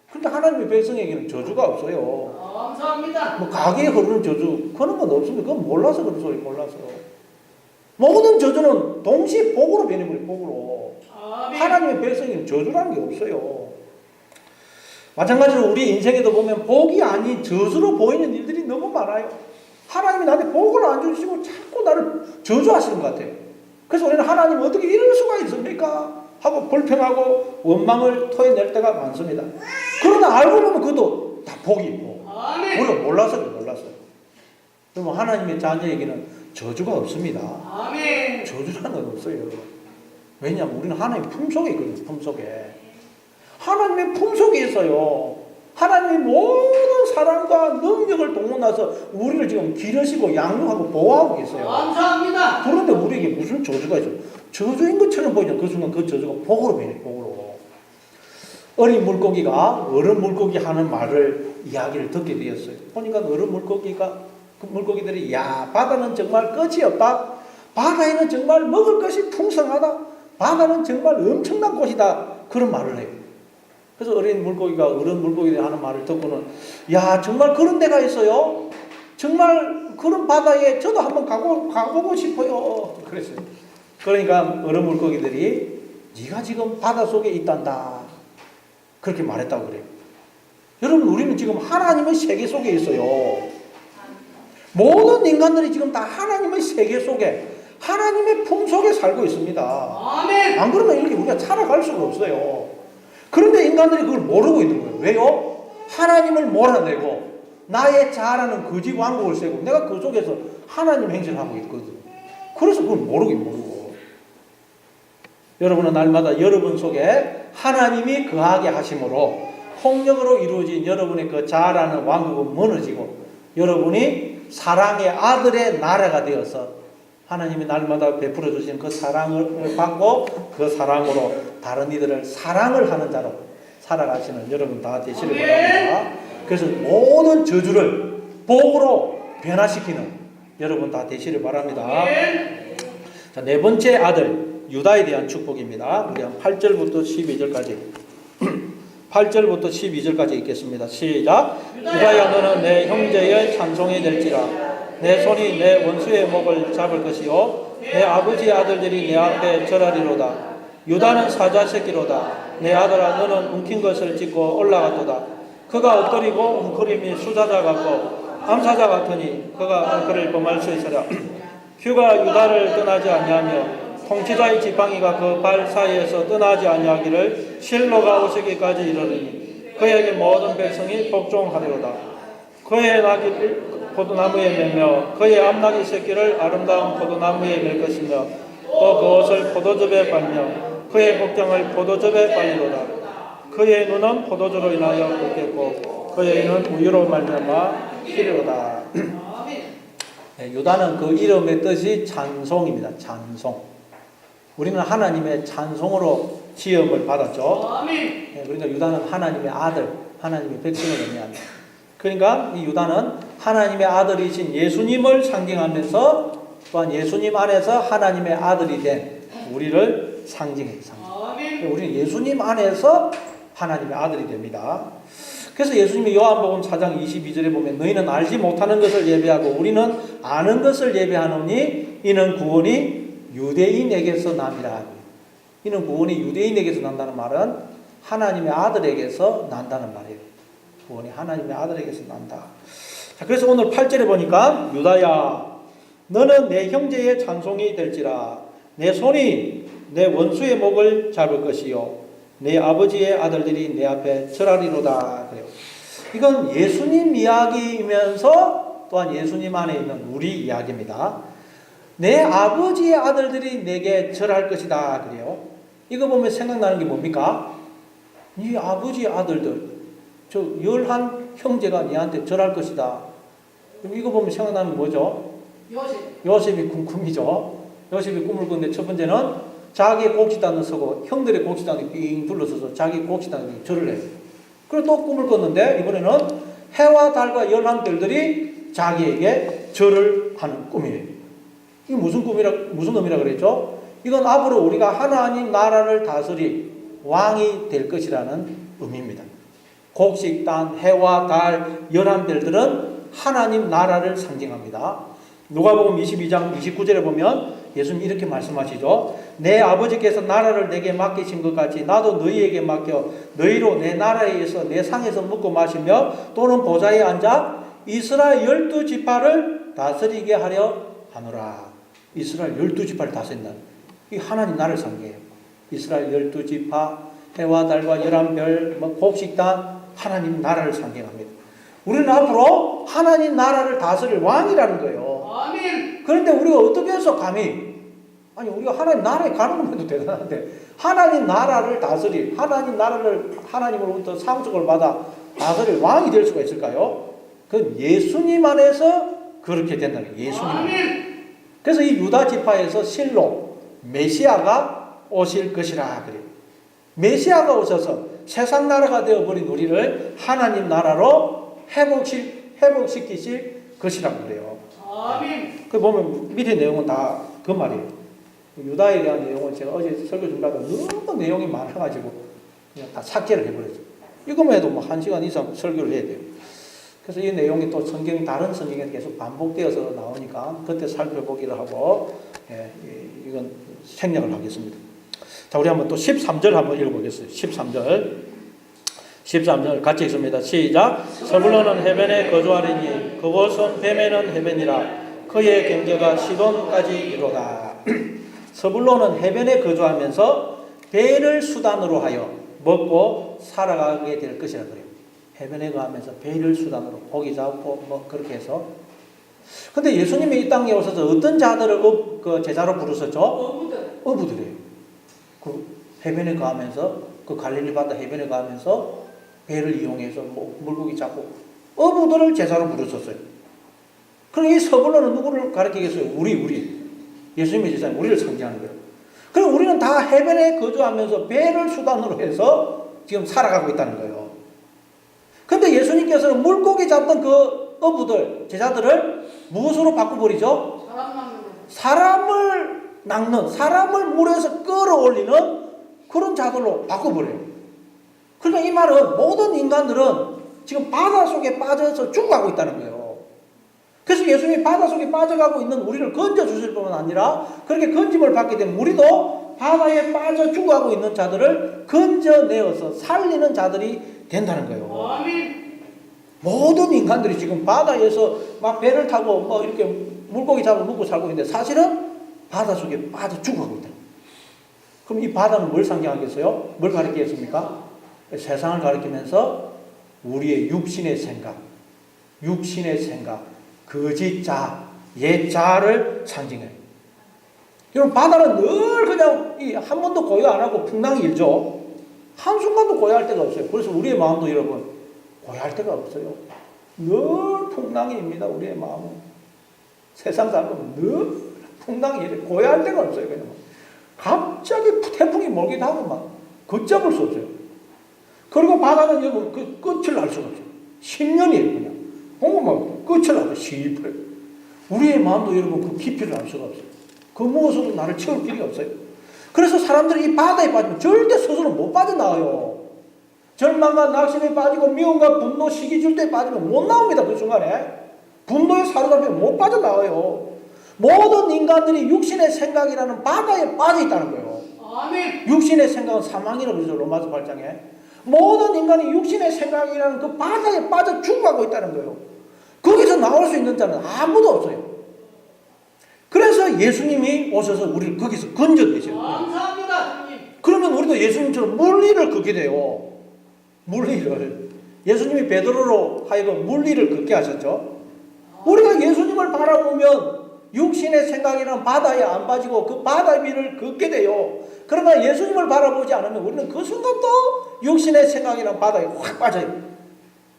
Speaker 1: 그런데 하나님의 백성에게는 저주가 없어요.
Speaker 2: 감사합니다.
Speaker 1: 뭐 가게에 흐르는 저주 그런 건 없습니다. 그건 몰라서 그런 소리 몰라서. 모든 저주는 동시에 복으로 변해버려요. 복으로.
Speaker 2: 아멘.
Speaker 1: 하나님의 백성에게는 저주라는 게 없어요. 마찬가지로 우리 인생에도 보면 복이 아닌 저주로 보이는 일들이 너무 많아요. 하나님이 나한테 복을 안 주시고 자꾸 나를 저주하시는 것 같아요. 그래서 우리는 하나님 어떻게 이럴 수가 있습니까? 하고 불평하고 원망을 토해낼 때가 많습니다. 그러나 알고 보면 그것도 다 복이고
Speaker 2: 아멘.
Speaker 1: 우리가 몰라서 그래 몰라서. 그러면 하나님의 자녀에게는 저주가 없습니다.
Speaker 2: 아멘.
Speaker 1: 저주라는 건 없어요. 왜냐하면 우리는 하나님의 품속에 있거든요. 품속에. 하나님의 품속에 있어요. 하나님의 모든 사랑과 능력을 동원해서 우리를 지금 기르시고 양육하고 보호하고 계세요.
Speaker 2: 감사합니다.
Speaker 1: 그런데 우리에게 무슨 저주가 있어요? 저주인 것처럼 보이죠. 그 순간 그 저주가 복으로 변해. 복으로. 어린 물고기가 어른 물고기 하는 말을 이야기를 듣게 되었어요. 보니까 어른 물고기가 그 물고기들이 야 바다는 정말 끝이 없다. 바다에는 정말 먹을 것이 풍성하다. 바다는 정말 엄청난 곳이다. 그런 말을 해요. 그래서 어린 물고기가 어른 물고기들 하는 말을 듣고는 야 정말 그런 데가 있어요. 정말 그런 바다에 저도 한번 가보고 싶어요. 그랬어요. 그러니까 어른 물고기들이 네가 지금 바다 속에 있단다. 그렇게 말했다고 그래요. 여러분 우리는 지금 하나님의 세계 속에 있어요. 모든 인간들이 지금 다 하나님의 세계 속에 하나님의 품 속에 살고 있습니다.
Speaker 2: 아멘.
Speaker 1: 안 그러면 이렇게 우리가 살아갈 수가 없어요. 그런데 인간들이 그걸 모르고 있는 거예요. 왜요? 하나님을 몰아내고 나의 자아라는 거짓 왕국을 세고 내가 그 속에서 하나님 행세를 하고 있거든. 그래서 그걸 모르고. 여러분은 날마다 여러분 속에 하나님이 거하게 하심으로 폭력으로 이루어진 여러분의 그 자아라는 왕국은 무너지고 여러분이 사랑의 아들의 나라가 되어서 하나님이 날마다 베풀어 주신 그 사랑을 받고 그 사랑으로 다른 이들을 사랑을 하는 자로 살아가시는 여러분 다 되시길 바랍니다. 그래서 모든 저주를 복으로 변화시키는 여러분 다 되시길 바랍니다. 자, 네 번째 아들 유다에 대한 축복입니다. 우리 한 8절부터 12절까지 8절부터 12절까지 읽겠습니다. 시작. 유다야 너는 내 형제의 찬송이 될지라. 내 손이 내 원수의 목을 잡을 것이요 내 아버지의 아들들이 내 앞에 절하리로다. 유다는 사자 새끼로다. 내 아들아 너는 움킨 것을 찢고 올라갔도다. 그가 엎드리고 웅크림이 수사자 같고 암사자 같으니 그가 그를 범할 수 있으라. 휴가 유다를 떠나지 아니하며 통치자의 지팡이가 그 발 사이에서 떠나지 아니하기를 실로가 오시기까지 이르리니 그에게 모든 백성이 복종하리로다. 그의 낙이 포도나무에 매며 그의 암나귀 새끼를 아름다운 포도나무에 맬 것이며 또 그 옷을 포도즙에 빨며 그의 복장을 포도즙에 빨리로다. 그의 눈은 포도주로 인하여 붉겠고 그의 눈은 우유로 말미암아 희리로다. 네, 유다는 그 이름의 뜻이 찬송입니다. 찬송. 우리는 하나님의 찬송으로 지음을 받았죠. 네, 그러니까 유다는 하나님의 아들, 하나님의 백성을 의미합니다. 그러니까 이 유다는 하나님의 아들이신 예수님을 상징하면서 또한 예수님 안에서 하나님의 아들이 된 우리를 상징해요. 우리는 예수님 안에서 하나님의 아들이 됩니다. 그래서 예수님이 요한복음 4장 22절에 보면 너희는 알지 못하는 것을 예배하고 우리는 아는 것을 예배하노니 이는 구원이 유대인에게서 남이라. 이는 구원이 유대인에게서 난다는 말은 하나님의 아들에게서 난다는 말이에요. 구원이 하나님의 아들에게서 난다. 자, 그래서 오늘 8절에 보니까 유다야 너는 내 형제의 찬송이 될지라. 내 손이 내 원수의 목을 잡을 것이요 내 아버지의 아들들이 내 앞에 절하리로다. 그래요. 이건 예수님 이야기이면서 또한 예수님 안에 있는 우리 이야기입니다. 내 아버지의 아들들이 내게 절할 것이다. 그래요. 이거 보면 생각나는 게 뭡니까? 네 아버지의 아들들 저 11 형제가 네한테 절할 것이다. 이거 보면 생각나면 뭐죠?
Speaker 2: 요셉.
Speaker 1: 요셉이 꿈이죠. 요셉이 꿈을 꿨는데 첫 번째는 자기의 곡식단을 서고 형들의 곡식단이 삥 둘러서서 자기 곡식단에 절을 해요. 그리고 또 꿈을 꿨는데 이번에는 해와 달과 열한 별들이 자기에게 절을 하는 꿈이에요. 이게 무슨 의미라 그랬죠? 이건 앞으로 우리가 하나님 나라를 다스릴 왕이 될 것이라는 의미입니다. 곡식단, 해와 달, 열한 별들은 하나님 나라를 상징합니다. 누가복음 22장 29절에 보면 예수님 이렇게 말씀하시죠. 내 아버지께서 나라를 내게 맡기신 것 같이 나도 너희에게 맡겨 너희로 내 나라에서 내 상에서 먹고 마시며 또는 보좌에 앉아 이스라엘 12지파를 다스리게 하려 하노라. 이스라엘 12지파를 다스린다. 이 하나님 나라를 상징해요. 이스라엘 12지파, 해와 달과 열한 별, 곡식단, 하나님 나라를 상징합니다. 우리는 앞으로 하나님 나라를 다스릴 왕이라는 거예요.
Speaker 2: 아멘.
Speaker 1: 그런데 우리가 어떻게 해서 감히, 아니 우리가 하나님 나라에 가는 것만도 대단한데 하나님 나라를 다스릴, 하나님 나라를 하나님으로부터 상속을 받아 다스릴 왕이 될 수가 있을까요? 그건 예수님 안에서 그렇게 된다는 거예요. 예수님.
Speaker 2: 아멘.
Speaker 1: 그래서 이 유다 지파에서 실로 메시아가 오실 것이라 그래요. 메시아가 오셔서 세상 나라가 되어버린 우리를 하나님 나라로 회복시키실 것이라고 그래요.
Speaker 2: 아멘.
Speaker 1: 그 보면 밑에 내용은 다 그 말이에요. 유다에 대한 내용은 제가 어제 설교 준비하다 너무 내용이 많아가지고 그냥 다 삭제를 해버렸어요. 이거만 해도 뭐 1시간 이상 설교를 해야 돼요. 그래서 이 내용이 또 다른 성경에 계속 반복되어서 나오니까 그때 살펴보기를 하고, 이건 생략을 하겠습니다. 자, 우리 한번 또 13절 한번 읽어보겠어요. 13절 같이 읽습니다. 시작. 서불론은 해변에 거주하리니 그곳은 뱀에는 해변이라 그의 경계가 시돈까지 이로다. 서불론은 해변에 거주하면서 배를 수단으로 하여 먹고 살아가게 될 것이라 그래요. 해변에 가면서 배를 수단으로 고기 잡고 뭐 그렇게 해서. 근데 예수님이 이 땅에 오셔서 어떤 자들을 그 제자로 부르셨죠? 어부들이에요. 그 해변에 가면서 그 갈릴리 바다 해변에 가면서 배를 이용해서 뭐 물고기 잡고 어부들을 제자로 부르셨어요. 그럼 이 서불론은 누구를 가리키겠어요? 우리 예수님의 제자는 우리를 상징하는 거예요. 그럼 우리는 다 해변에 거주하면서 배를 수단으로 해서 지금 살아가고 있다는 거예요. 근데 예수님께서는 물고기 잡던 그 어부들, 제자들을 무엇으로 바꿔버리죠? 사람을 낚는, 사람을 물에서 끌어올리는 그런 자들로 바꿔버려요. 그러니까 이 말은 모든 인간들은 지금 바다 속에 빠져서 죽어가고 있다는 거예요. 그래서 예수님이 바다 속에 빠져가고 있는 우리를 건져주실 뿐만 아니라 그렇게 건짐을 받게 되면 우리도 바다에 빠져 죽어가고 있는 자들을 건져내어서 살리는 자들이 된다는 거예요.
Speaker 2: 아멘.
Speaker 1: 모든 인간들이 지금 바다에서 막 배를 타고 뭐 이렇게 물고기 잡아 먹고 살고 있는데 사실은 바다 속에 빠져 죽어가고 있다. 그럼 이 바다는 뭘 상징하겠어요? 뭘 가리키겠습니까? 세상을 가리키면서 우리의 육신의 생각, 거짓 자, 옛 자를 상징해요. 여러분 바다는 늘 그냥 한 번도 고요 안 하고 풍랑이 일죠. 한순간도 고요할 때가 없어요. 그래서 우리의 마음도 여러분 고요할 때가 없어요. 늘 풍랑이입니다. 우리의 마음은. 세상 사람은 늘 풍랑이 이래 고요할 데가 없어요. 그냥 갑자기 태풍이 몰기도 하고 막 걷잡을 수 없어요. 그리고 바다는 여러분 그 끝을 알 수가 없어요. 10년이에요. 그냥 보면 끝을 알아요. 시퍼요. 우리의 마음도 여러분 그 깊이를 알 수가 없어요. 그 무엇으로도 나를 채울 길이 없어요. 그래서 사람들이 이 바다에 빠지면 절대 스스로 못 빠져나와요. 절망과 낙심에 빠지고 미움과 분노, 시기 줄 때 빠지면 못 나옵니다. 그 순간에. 분노에 사로잡히면 못 빠져나와요. 모든 인간들이 육신의 생각이라는 바다에 빠져 있다는 거예요.
Speaker 2: 아멘.
Speaker 1: 육신의 생각은 사망이라고 그러죠. 로마서 8장에. 모든 인간이 육신의 생각이라는 그 바다에 빠져 죽어가고 있다는 거예요. 거기서 나올 수 있는 자는 아무도 없어요. 그래서 예수님이 오셔서 우리를 거기서 건져내셔요.
Speaker 2: 감사합니다, 주님.
Speaker 1: 그러면 우리도 예수님처럼 물리를 걷게 돼요. 물리를. 예수님이 베드로로 하여금 물리를 걷게 하셨죠. 우리가 예수님을 바라보면 육신의 생각이란 바다에 안 빠지고 그 바다 위를 걷게 돼요. 그러나 예수님을 바라보지 않으면 우리는 그 순간도 육신의 생각이란 바다에 확 빠져요.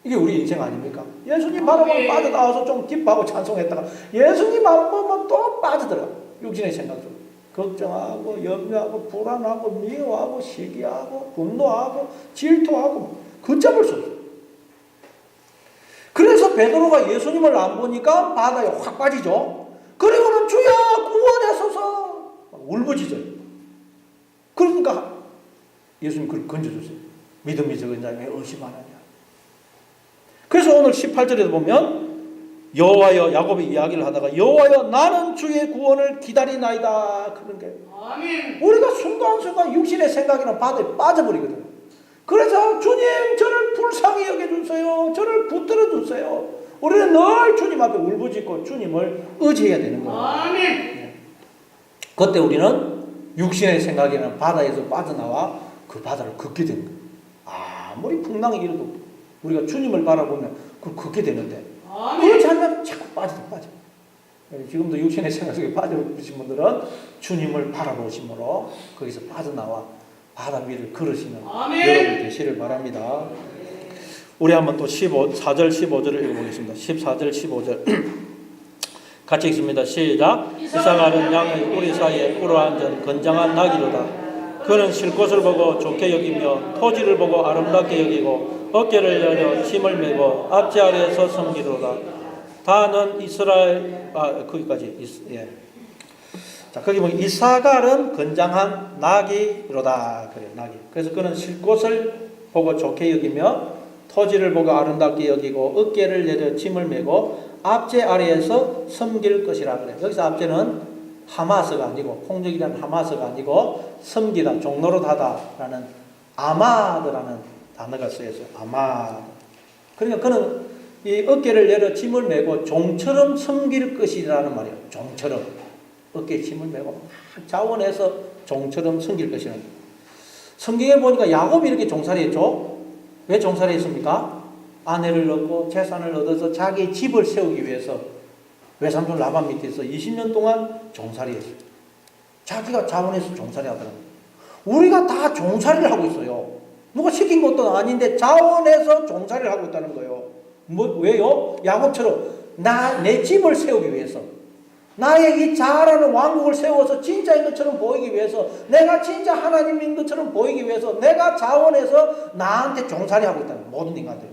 Speaker 1: 이게 우리 인생 아닙니까? 예수님 바라보면 빠져나와서 좀 기뻐하고 찬송했다가 예수님 안 보면 또 빠져들어가. 육신의 생각 속 걱정하고 염려하고 불안하고 미워하고 시기하고 분노하고 질투하고 걷잡을 수 없어요. 그래서 베드로가 예수님을 안 보니까 바다에 확 빠지죠. 그리고는 주여 구원하소서 울부짖어요. 그러니까 예수님 그걸 건져주세요. 믿음이 적은 자에 왜 의심하느냐. 그래서 오늘 18절에 보면 여호와여, 야곱이 이야기를 하다가 여호와여 나는 주의 구원을 기다리나이다. 그런 게
Speaker 2: 아멘.
Speaker 1: 우리가 순간순간 육신의 생각이나 바다에 빠져버리거든요. 그래서 주님 저를 불쌍히 여겨주세요. 저를 붙들어 주세요. 우리는 늘 주님 앞에 울부짖고 주님을 의지해야 되는 거예요.
Speaker 2: 아멘.
Speaker 1: 그때 우리는 육신의 생각이나 바다에서 빠져나와 그 바다를 걷게 되는 거예요. 아무리 풍랑이 일어도 우리가 주님을 바라보면 그걸 걷게 되는데 그렇지 않으면 자꾸 빠져. 지금도 육신의 생각 속에 빠져보신 분들은 주님을 바라보심으로 거기서 빠져나와 바다 위를 걸으시는 여러분 되시를 바랍니다. 우리 한번 또 4절 15절을 읽어보겠습니다. 14절 15절 같이 읽습니다. 시작. 이사가는 양의 뿌리 사이에 꿇어앉은 건장한 나귀로다. 그는 쉴 곳을 보고 좋게 여기며 토지를 보고 아름답게 여기고 어깨를 열어 짐을 메고 앞지 아래에서 섬기로다. 다는 이스라엘 거기까지 예. 자 거기 보면 이사갈은 건장한 나귀로다 그래 나귀. 그래서 그는 쉴 곳을 보고 좋게 여기며 토지를 보고 아름답게 여기고 어깨를 내려 짐을 메고 앞제 아래에서 섬길 것이라 그래. 여기서 앞제는 하마스가 아니고 폭력이라는 하마스가 아니고 섬기다 종노릇하다라는 아마드라는 단어가 쓰여서 아마드. 그러니까 그는 이 어깨를 내려 짐을 메고 종처럼 섬길 것이라는 말이에요. 종처럼 어깨에 짐을 메고 자원해서 종처럼 섬길 것이라는. 성경에 보니까 야곱이 이렇게 종살이했죠. 왜 종살이했습니까? 아내를 얻고 재산을 얻어서 자기 집을 세우기 위해서 외삼촌 라반 밑에서 20년 동안 종살이했어요. 자기가 자원해서 종살이 하더라고요. 우리가 다 종살이를 하고 있어요. 누가 시킨 것도 아닌데 자원해서 종살이를 하고 있다는 거예요. 왜요? 야곱처럼 내 집을 세우기 위해서 나의 이 자라는 왕국을 세워서 진짜인 것처럼 보이기 위해서 내가 진짜 하나님인 것처럼 보이기 위해서 내가 자원해서 나한테 종살이하고 있다는 거예요. 모든 인간들이.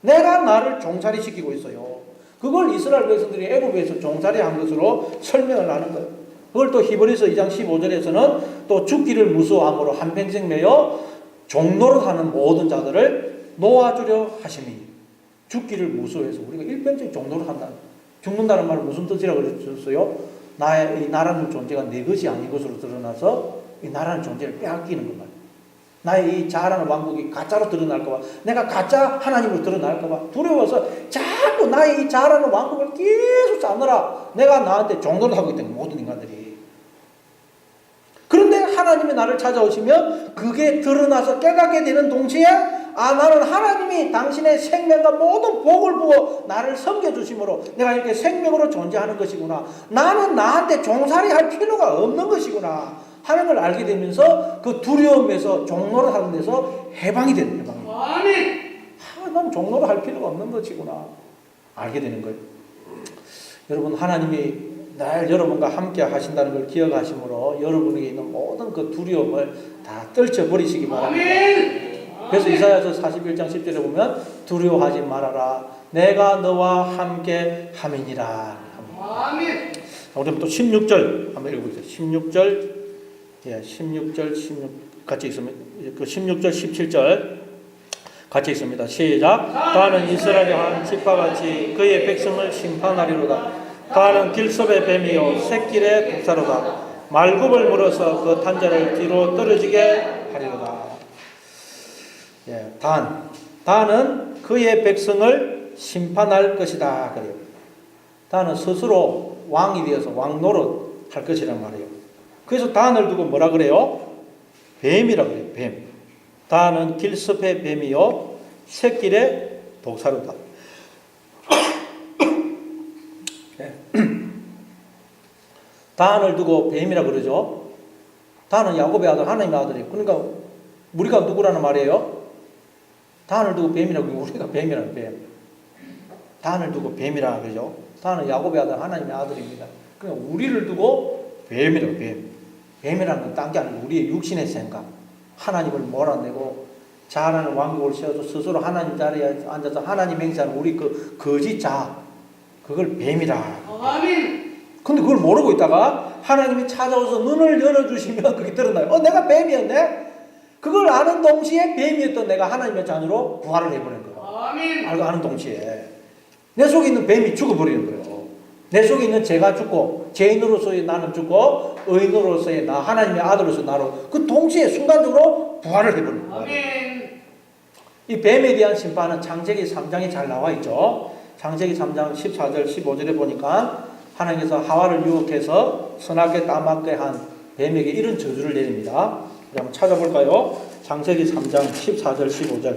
Speaker 1: 내가 나를 종살이시키고 있어요. 그걸 이스라엘 백성들이 애굽에서 종살이한 것으로 설명을 하는 거예요. 그걸 또 히브리서 2장 15절에서는 또 죽기를 무서워함으로 한평생 매여 종노릇하는 모든 자들을 놓아주려 하심이. 죽기를 무서워해서 우리가 일평생 종노릇한다. 죽는다는 말은 무슨 뜻이라고 그랬어요? 나의 이 나라는 존재가 내 것이 아닌 것으로 드러나서 이 나라는 존재를 빼앗기는 것 말이에요. 나의 이 자라는 왕국이 가짜로 드러날까봐, 내가 가짜 하나님으로 드러날까봐 두려워서 자꾸 나의 이 자라는 왕국을 계속 쌓느라 내가 나한테 종노를 하고 있다는 모든 인간들이. 그런데 하나님이 나를 찾아오시면 그게 드러나서 깨닫게 되는 동시에 나는 하나님이 당신의 생명과 모든 복을 부어 나를 섬겨주심으로 내가 이렇게 생명으로 존재하는 것이구나. 나는 나한테 종살이할 필요가 없는 것이구나 하는 걸 알게 되면서 그 두려움에서 종노를 하는 데서 해방이 되는 해방이. 아멘. 난 종노를 할 필요가 없는 것이구나 알게 되는 거예요. 여러분 하나님이 날 여러분과 함께 하신다는 걸 기억하심으로 여러분에게 있는 모든 그 두려움을 다 떨쳐버리시기 바랍니다. 아멘. 그래서 이사야서 41장 10절에 보면 두려워하지 말아라 내가 너와 함께 함이니라. 아멘. 우리 또 16절 한번 읽어보세요. 16절 예, 16절 16 같이 있으면 그 16절 17절 같이 있습니다. 시작. 다는 이스라엘의 한 지파같이 그의 백성을 심판하리로다. 다는 길섭의 뱀이요 샛길의 독사로다. 말굽을 물어서 그 탄자를 뒤로 떨어지게 하리로다. 예, 단은 그의 백성을 심판할 것이다 그래요. 단은 스스로 왕이 되어서 왕노릇 할 것이란 말이에요. 그래서 단을 두고 뭐라 그래요? 뱀이라 그래요. 뱀. 단은 길섭의 뱀이요 샛길의 독사로다. 단을 두고 뱀이라 그러죠. 단은 야곱의 아들 하나님의 아들이에요. 그러니까 우리가 누구라는 말이에요? 단을 두고 뱀이라고 우리가 뱀이라는 뱀. 단을 두고 뱀이라 그러죠. 단은 야곱의 아들 하나님의 아들입니다. 그냥 우리를 두고 뱀이라고 뱀. 뱀이라는 건 딴 게 아니고 우리의 육신의 생각. 하나님을 몰아내고 자라는 왕국을 세워서 스스로 하나님 자리에 앉아서 하나님 행사하는 우리 그 거짓 자. 그걸 뱀이라.
Speaker 2: 아멘.
Speaker 1: 근데 그걸 모르고 있다가 하나님이 찾아와서 눈을 열어주시면 그게 드러나요. 내가 뱀이었네? 그걸 아는 동시에 뱀이었던 내가 하나님의 자녀로 부활을 해버린 거예요.
Speaker 2: 아멘.
Speaker 1: 알고 아는 동시에. 내 속에 있는 뱀이 죽어버리는 거예요. 내 속에 있는 제가 죽고 죄인으로서의 나는 죽고 의인으로서의 나 하나님의 아들로서 나로 그 동시에 순간적으로 부활을 해버리는 거예요.
Speaker 2: 아멘.
Speaker 1: 이 뱀에 대한 심판은 창세기 3장에 잘 나와 있죠. 창세기 3장 14절 15절에 보니까 하나님께서 하와를 유혹해서 선악에 따먹게 한 뱀에게 이런 저주를 내립니다. 한번 찾아볼까요? 창세기 3장 14절 15절.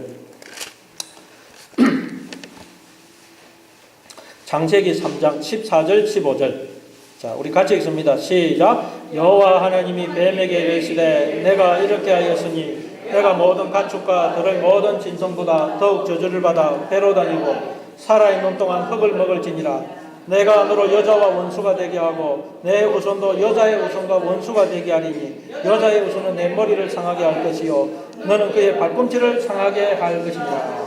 Speaker 1: 창세기 3장 14절 15절. 자, 우리 같이 읽습니다. 시작. 여호와 하나님이 뱀에게 이르시되 내가 이렇게 하였으니 내가 모든 가축과 들의 모든 진성보다 더욱 저주를 받아 배로 다니고 살아있는 동안 흙을 먹을지니라. 내가 너로 여자와 원수가 되게 하고 내 후손도 여자의 후손과 원수가 되게 하리니 여자의 후손은 내 머리를 상하게 할 것이요 너는 그의 발꿈치를 상하게 할 것이니라.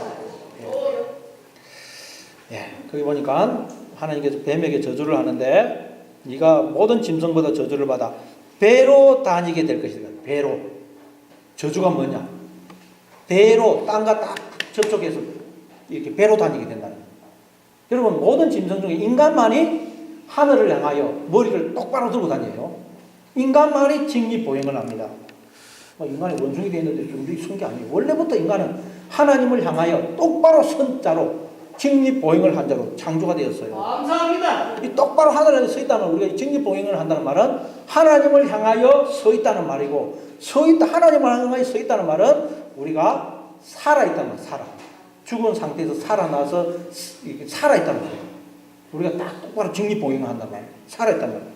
Speaker 1: 거기 보니까 하나님께서 뱀에게 저주를 하는데 네가 모든 짐승보다 저주를 받아 배로 다니게 될 것이다. 배로. 저주가 뭐냐? 배로 땅과 딱 접촉해서 이렇게 배로 다니게 된다는 거예요. 여러분 모든 짐승 중에 인간만이 하늘을 향하여 머리를 똑바로 들고 다녀요. 인간만이 직립보행을 합니다. 인간이 원숭이 되어 있는데 좀 쓴 게 아니에요. 원래부터 인간은 하나님을 향하여 똑바로 선 자로 직립보행을 한 자로 창조가 되었어요.
Speaker 2: 감사합니다.
Speaker 1: 이 똑바로 하늘에 서 있다는 우리가 직립보행을 한다는 말은 하나님을 향하여 서 있다는 말이고 하나님을 향하여 서 있다는 말은 우리가 살아있다는 말, 죽은 상태에서 살아나서 이렇게 살아있다는 거예요. 우리가 딱 똑바로 직립보행을 한단 말이에요. 살아있다는 거예요.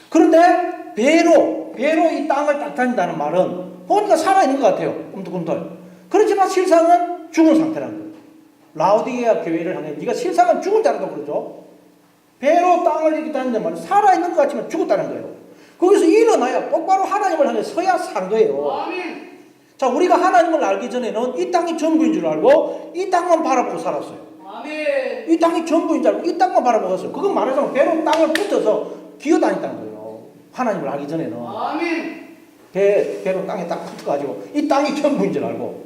Speaker 1: 그런데 배로 이 땅을 딱 다닌다는 말은 보니까 살아있는 것 같아요. 꿈틀꿈틀. 그렇지만 실상은 죽은 상태라는 거예요. 라오디게아 교회를 향해 네가 실상은 죽은 자라고 그러죠. 배로 땅을 이렇게 다닌단 말은 살아있는 것 같지만 죽었다는 거예요. 거기서 일어나야 똑바로 하나님을 향해 서야 산 거예요.
Speaker 2: 아멘.
Speaker 1: 자, 우리가 하나님을 알기 전에는 이 땅이 전부인 줄 알고 이 땅만 바라보고 살았어요.
Speaker 2: 아멘.
Speaker 1: 이 땅이 전부인 줄 알고 이 땅만 바라보고 살았어요. 그건 말하자면 배로 땅을 붙어서 기어다녔다는 거예요. 하나님을 알기 전에는.
Speaker 2: 아멘.
Speaker 1: 배로 땅에 딱 붙어가지고 이 땅이 전부인 줄 알고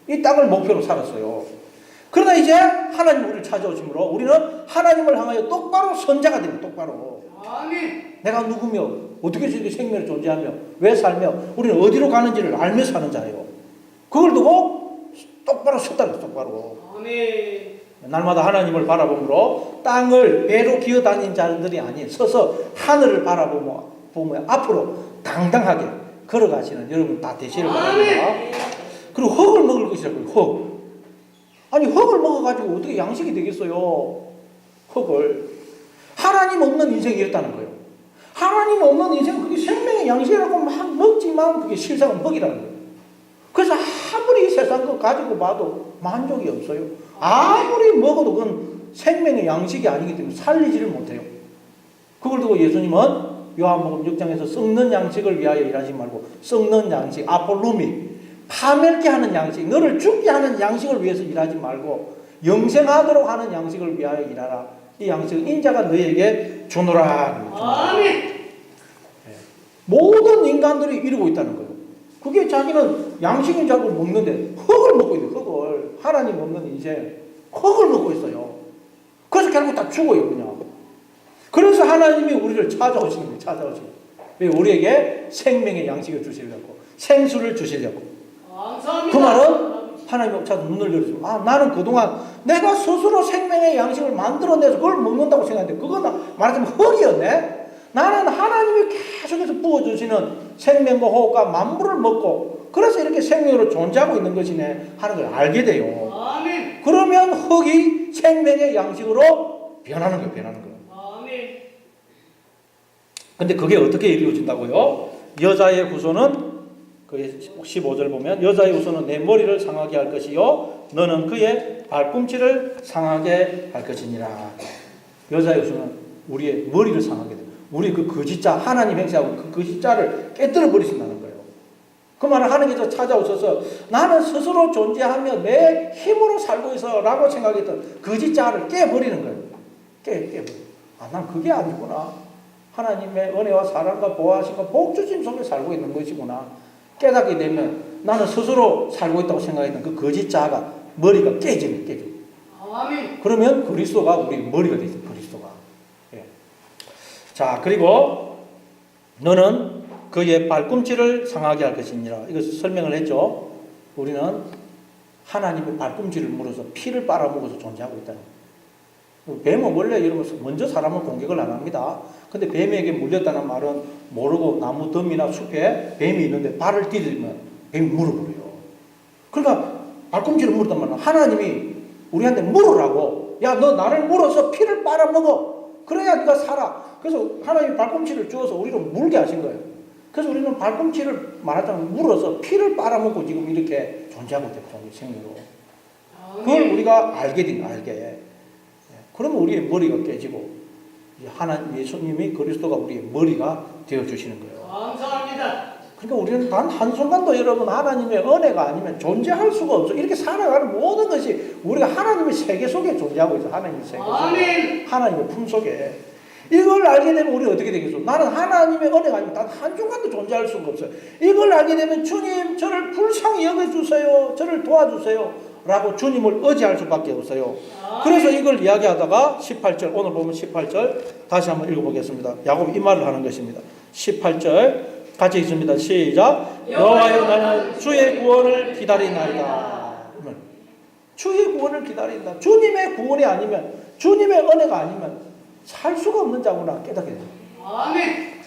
Speaker 1: 이 땅을 목표로 살았어요. 그러나 이제 하나님 우리를 찾아오심으로 우리는 하나님을 향하여 똑바로 선자가 됩니다. 똑바로.
Speaker 2: 아멘.
Speaker 1: 내가 누구며 어떻게 저렇게 생명을 존재하며 왜 살며 우리는 어디로 가는지를 알며 사는 자예요. 그걸 두고 똑바로 섰다는 거예요. 똑바로.
Speaker 2: 아멘.
Speaker 1: 날마다 하나님을 바라보므로 땅을 배로 기어다닌 자들이 아닌 서서 하늘을 바라보며 앞으로 당당하게 걸어가시는 여러분 다 되시길 바랍니다. 그리고 흙을 먹을 것이라고요. 흙. 아니 흙을 먹어가지고 어떻게 양식이 되겠어요. 흙을. 하나님 없는 인생이 이랬다는 거예요. 하나님 없는 인생은 그게 생명의 양식이라고 막 먹지만 그게 실상은 흙이라는 거예요. 그래서 아무리 세상 거 가지고 봐도 만족이 없어요. 아무리 먹어도 그건 생명의 양식이 아니기 때문에 살리지를 못해요. 그걸 두고 예수님은 요한복음 6장에서 썩는 양식을 위하여 일하지 말고 썩는 양식, 아폴루미, 파멸케 하는 양식, 너를 죽게 하는 양식을 위해서 일하지 말고 영생하도록 하는 양식을 위하여 일하라. 이 양식을 인자가 너에게 주노라.
Speaker 2: 아멘.
Speaker 1: 모든 인간들이 이러고 있다는 거예요. 그게 자기는 양식인 줄 알고 먹는데 흙을 먹고 있어요. 흙을. 하나님 없는 인생. 흙을 먹고 있어요. 그래서 결국 다 죽어요. 그냥. 그래서 하나님이 우리를 찾아오시는 거예요. 찾아오시는 거예요. 왜 우리에게 생명의 양식을 주시려고. 생수를 주시려고.
Speaker 2: 감사합니다.
Speaker 1: 그 말은 하나님 찾아 눈을 열어주고 나는 그동안 내가 스스로 생명의 양식을 만들어내서 그걸 먹는다고 생각했는데 그건 말하자면 흙이었네. 나는 하나님이 계속해서 부어주시는 생명과 호흡과 만물을 먹고 그래서 이렇게 생명으로 존재하고 있는 것이네 하는 걸 알게 돼요.
Speaker 2: 아멘.
Speaker 1: 그러면 흙이 생명의 양식으로 변하는 거예요. 변하는 거예요.
Speaker 2: 아멘.
Speaker 1: 근데 그게 어떻게 이루어진다고요? 여자의 후손은 그 15절 보면 여자의 우선은 내 머리를 상하게 할 것이요 너는 그의 발꿈치를 상하게 할 것이니라. 여자의 우선은 우리의 머리를 상하게 돼. 우리 그 거짓자 하나님 행세하고 그 거짓자를 깨뜨려 버리신다는 거예요. 그 말은 하나님께서 찾아오셔서 나는 스스로 존재하며 내 힘으로 살고 있어라고 생각했던 거짓자를 깨버리는 거예요. 깨버려. 아, 난 그게 아니구나. 하나님의 은혜와 사랑과 보호하심과 복주심 속에 살고 있는 것이구나. 깨닫게 되면 나는 스스로 살고 있다고 생각했던 그 거짓자가 머리가 깨지는.
Speaker 2: 아멘.
Speaker 1: 그러면 그리스도가 우리 머리가 되죠. 그리스도가. 예. 자, 그리고 너는 그의 발꿈치를 상하게 할 것이니라. 이거 설명을 했죠. 우리는 하나님의 발꿈치를 물어서 피를 빨아먹어서 존재하고 있다는 거예요. 뱀은 원래 여러분 먼저 사람을 공격을 안 합니다. 근데 뱀에게 물렸다는 말은 모르고 나무 덤이나 숲에 뱀이 있는데 발을 디디면 뱀이 물어버려요. 그러니까 발꿈치를 물었단 말은 하나님이 우리한테 물으라고. 야, 너 나를 물어서 피를 빨아먹어. 그래야 네가 살아. 그래서 하나님이 발꿈치를 주어서 우리를 물게 하신 거예요. 그래서 우리는 발꿈치를 말하자면 물어서 피를 빨아먹고 지금 이렇게 존재하고 있죠. 생명으로. 그걸 우리가 알게 된 알게. 그러면 우리의 머리가 깨지고 하나님 예수님이 그리스도가 우리의 머리가 되어 주시는 거예요.
Speaker 2: 감사합니다.
Speaker 1: 그러니까 우리는 단 한순간도 여러분 하나님의 은혜가 아니면 존재할 수가 없어. 이렇게 살아가는 모든 것이 우리가 하나님의 세계 속에 존재하고 있어. 하나님의 세계 속에.
Speaker 2: 아멘.
Speaker 1: 하나님의 품 속에. 이걸 알게 되면 우리 어떻게 되겠어? 나는 하나님의 은혜가 아니면 단 한순간도 존재할 수가 없어요. 이걸 알게 되면 주님 저를 불쌍히 여겨주세요. 저를 도와주세요. 라고 주님을 의지할 수밖에 없어요. 그래서 이걸 이야기하다가 18절 오늘 보면 18절 다시 한번 읽어보겠습니다. 야곱이 이 말을 하는 것입니다. 18절 같이 읽습니다. 시작. 여호와여 나는 주의 구원을 기다리나이다. 주의 구원을 기다린다. 주님의 구원이 아니면 주님의 은혜가 아니면 살 수가 없는 자구나 깨닫게 됩니다.
Speaker 2: 아멘.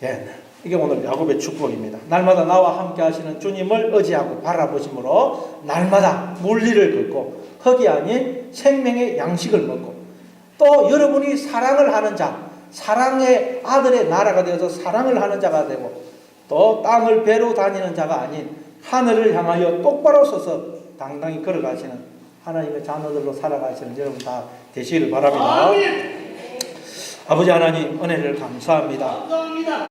Speaker 1: 예, 이게 오늘 야곱의 축복입니다. 날마다 나와 함께 하시는 주님을 의지하고 바라보심으로 날마다 물리를 걷고 흙이 아닌 생명의 양식을 먹고 또 여러분이 사랑을 하는 자, 사랑의 아들의 나라가 되어서 사랑을 하는 자가 되고 또 땅을 배로 다니는 자가 아닌 하늘을 향하여 똑바로 서서 당당히 걸어가시는 하나님의 자녀들로 살아가시는 여러분 다 되시기를 바랍니다.
Speaker 2: 아멘.
Speaker 1: 아버지 하나님 은혜를 감사합니다.
Speaker 2: 감사합니다.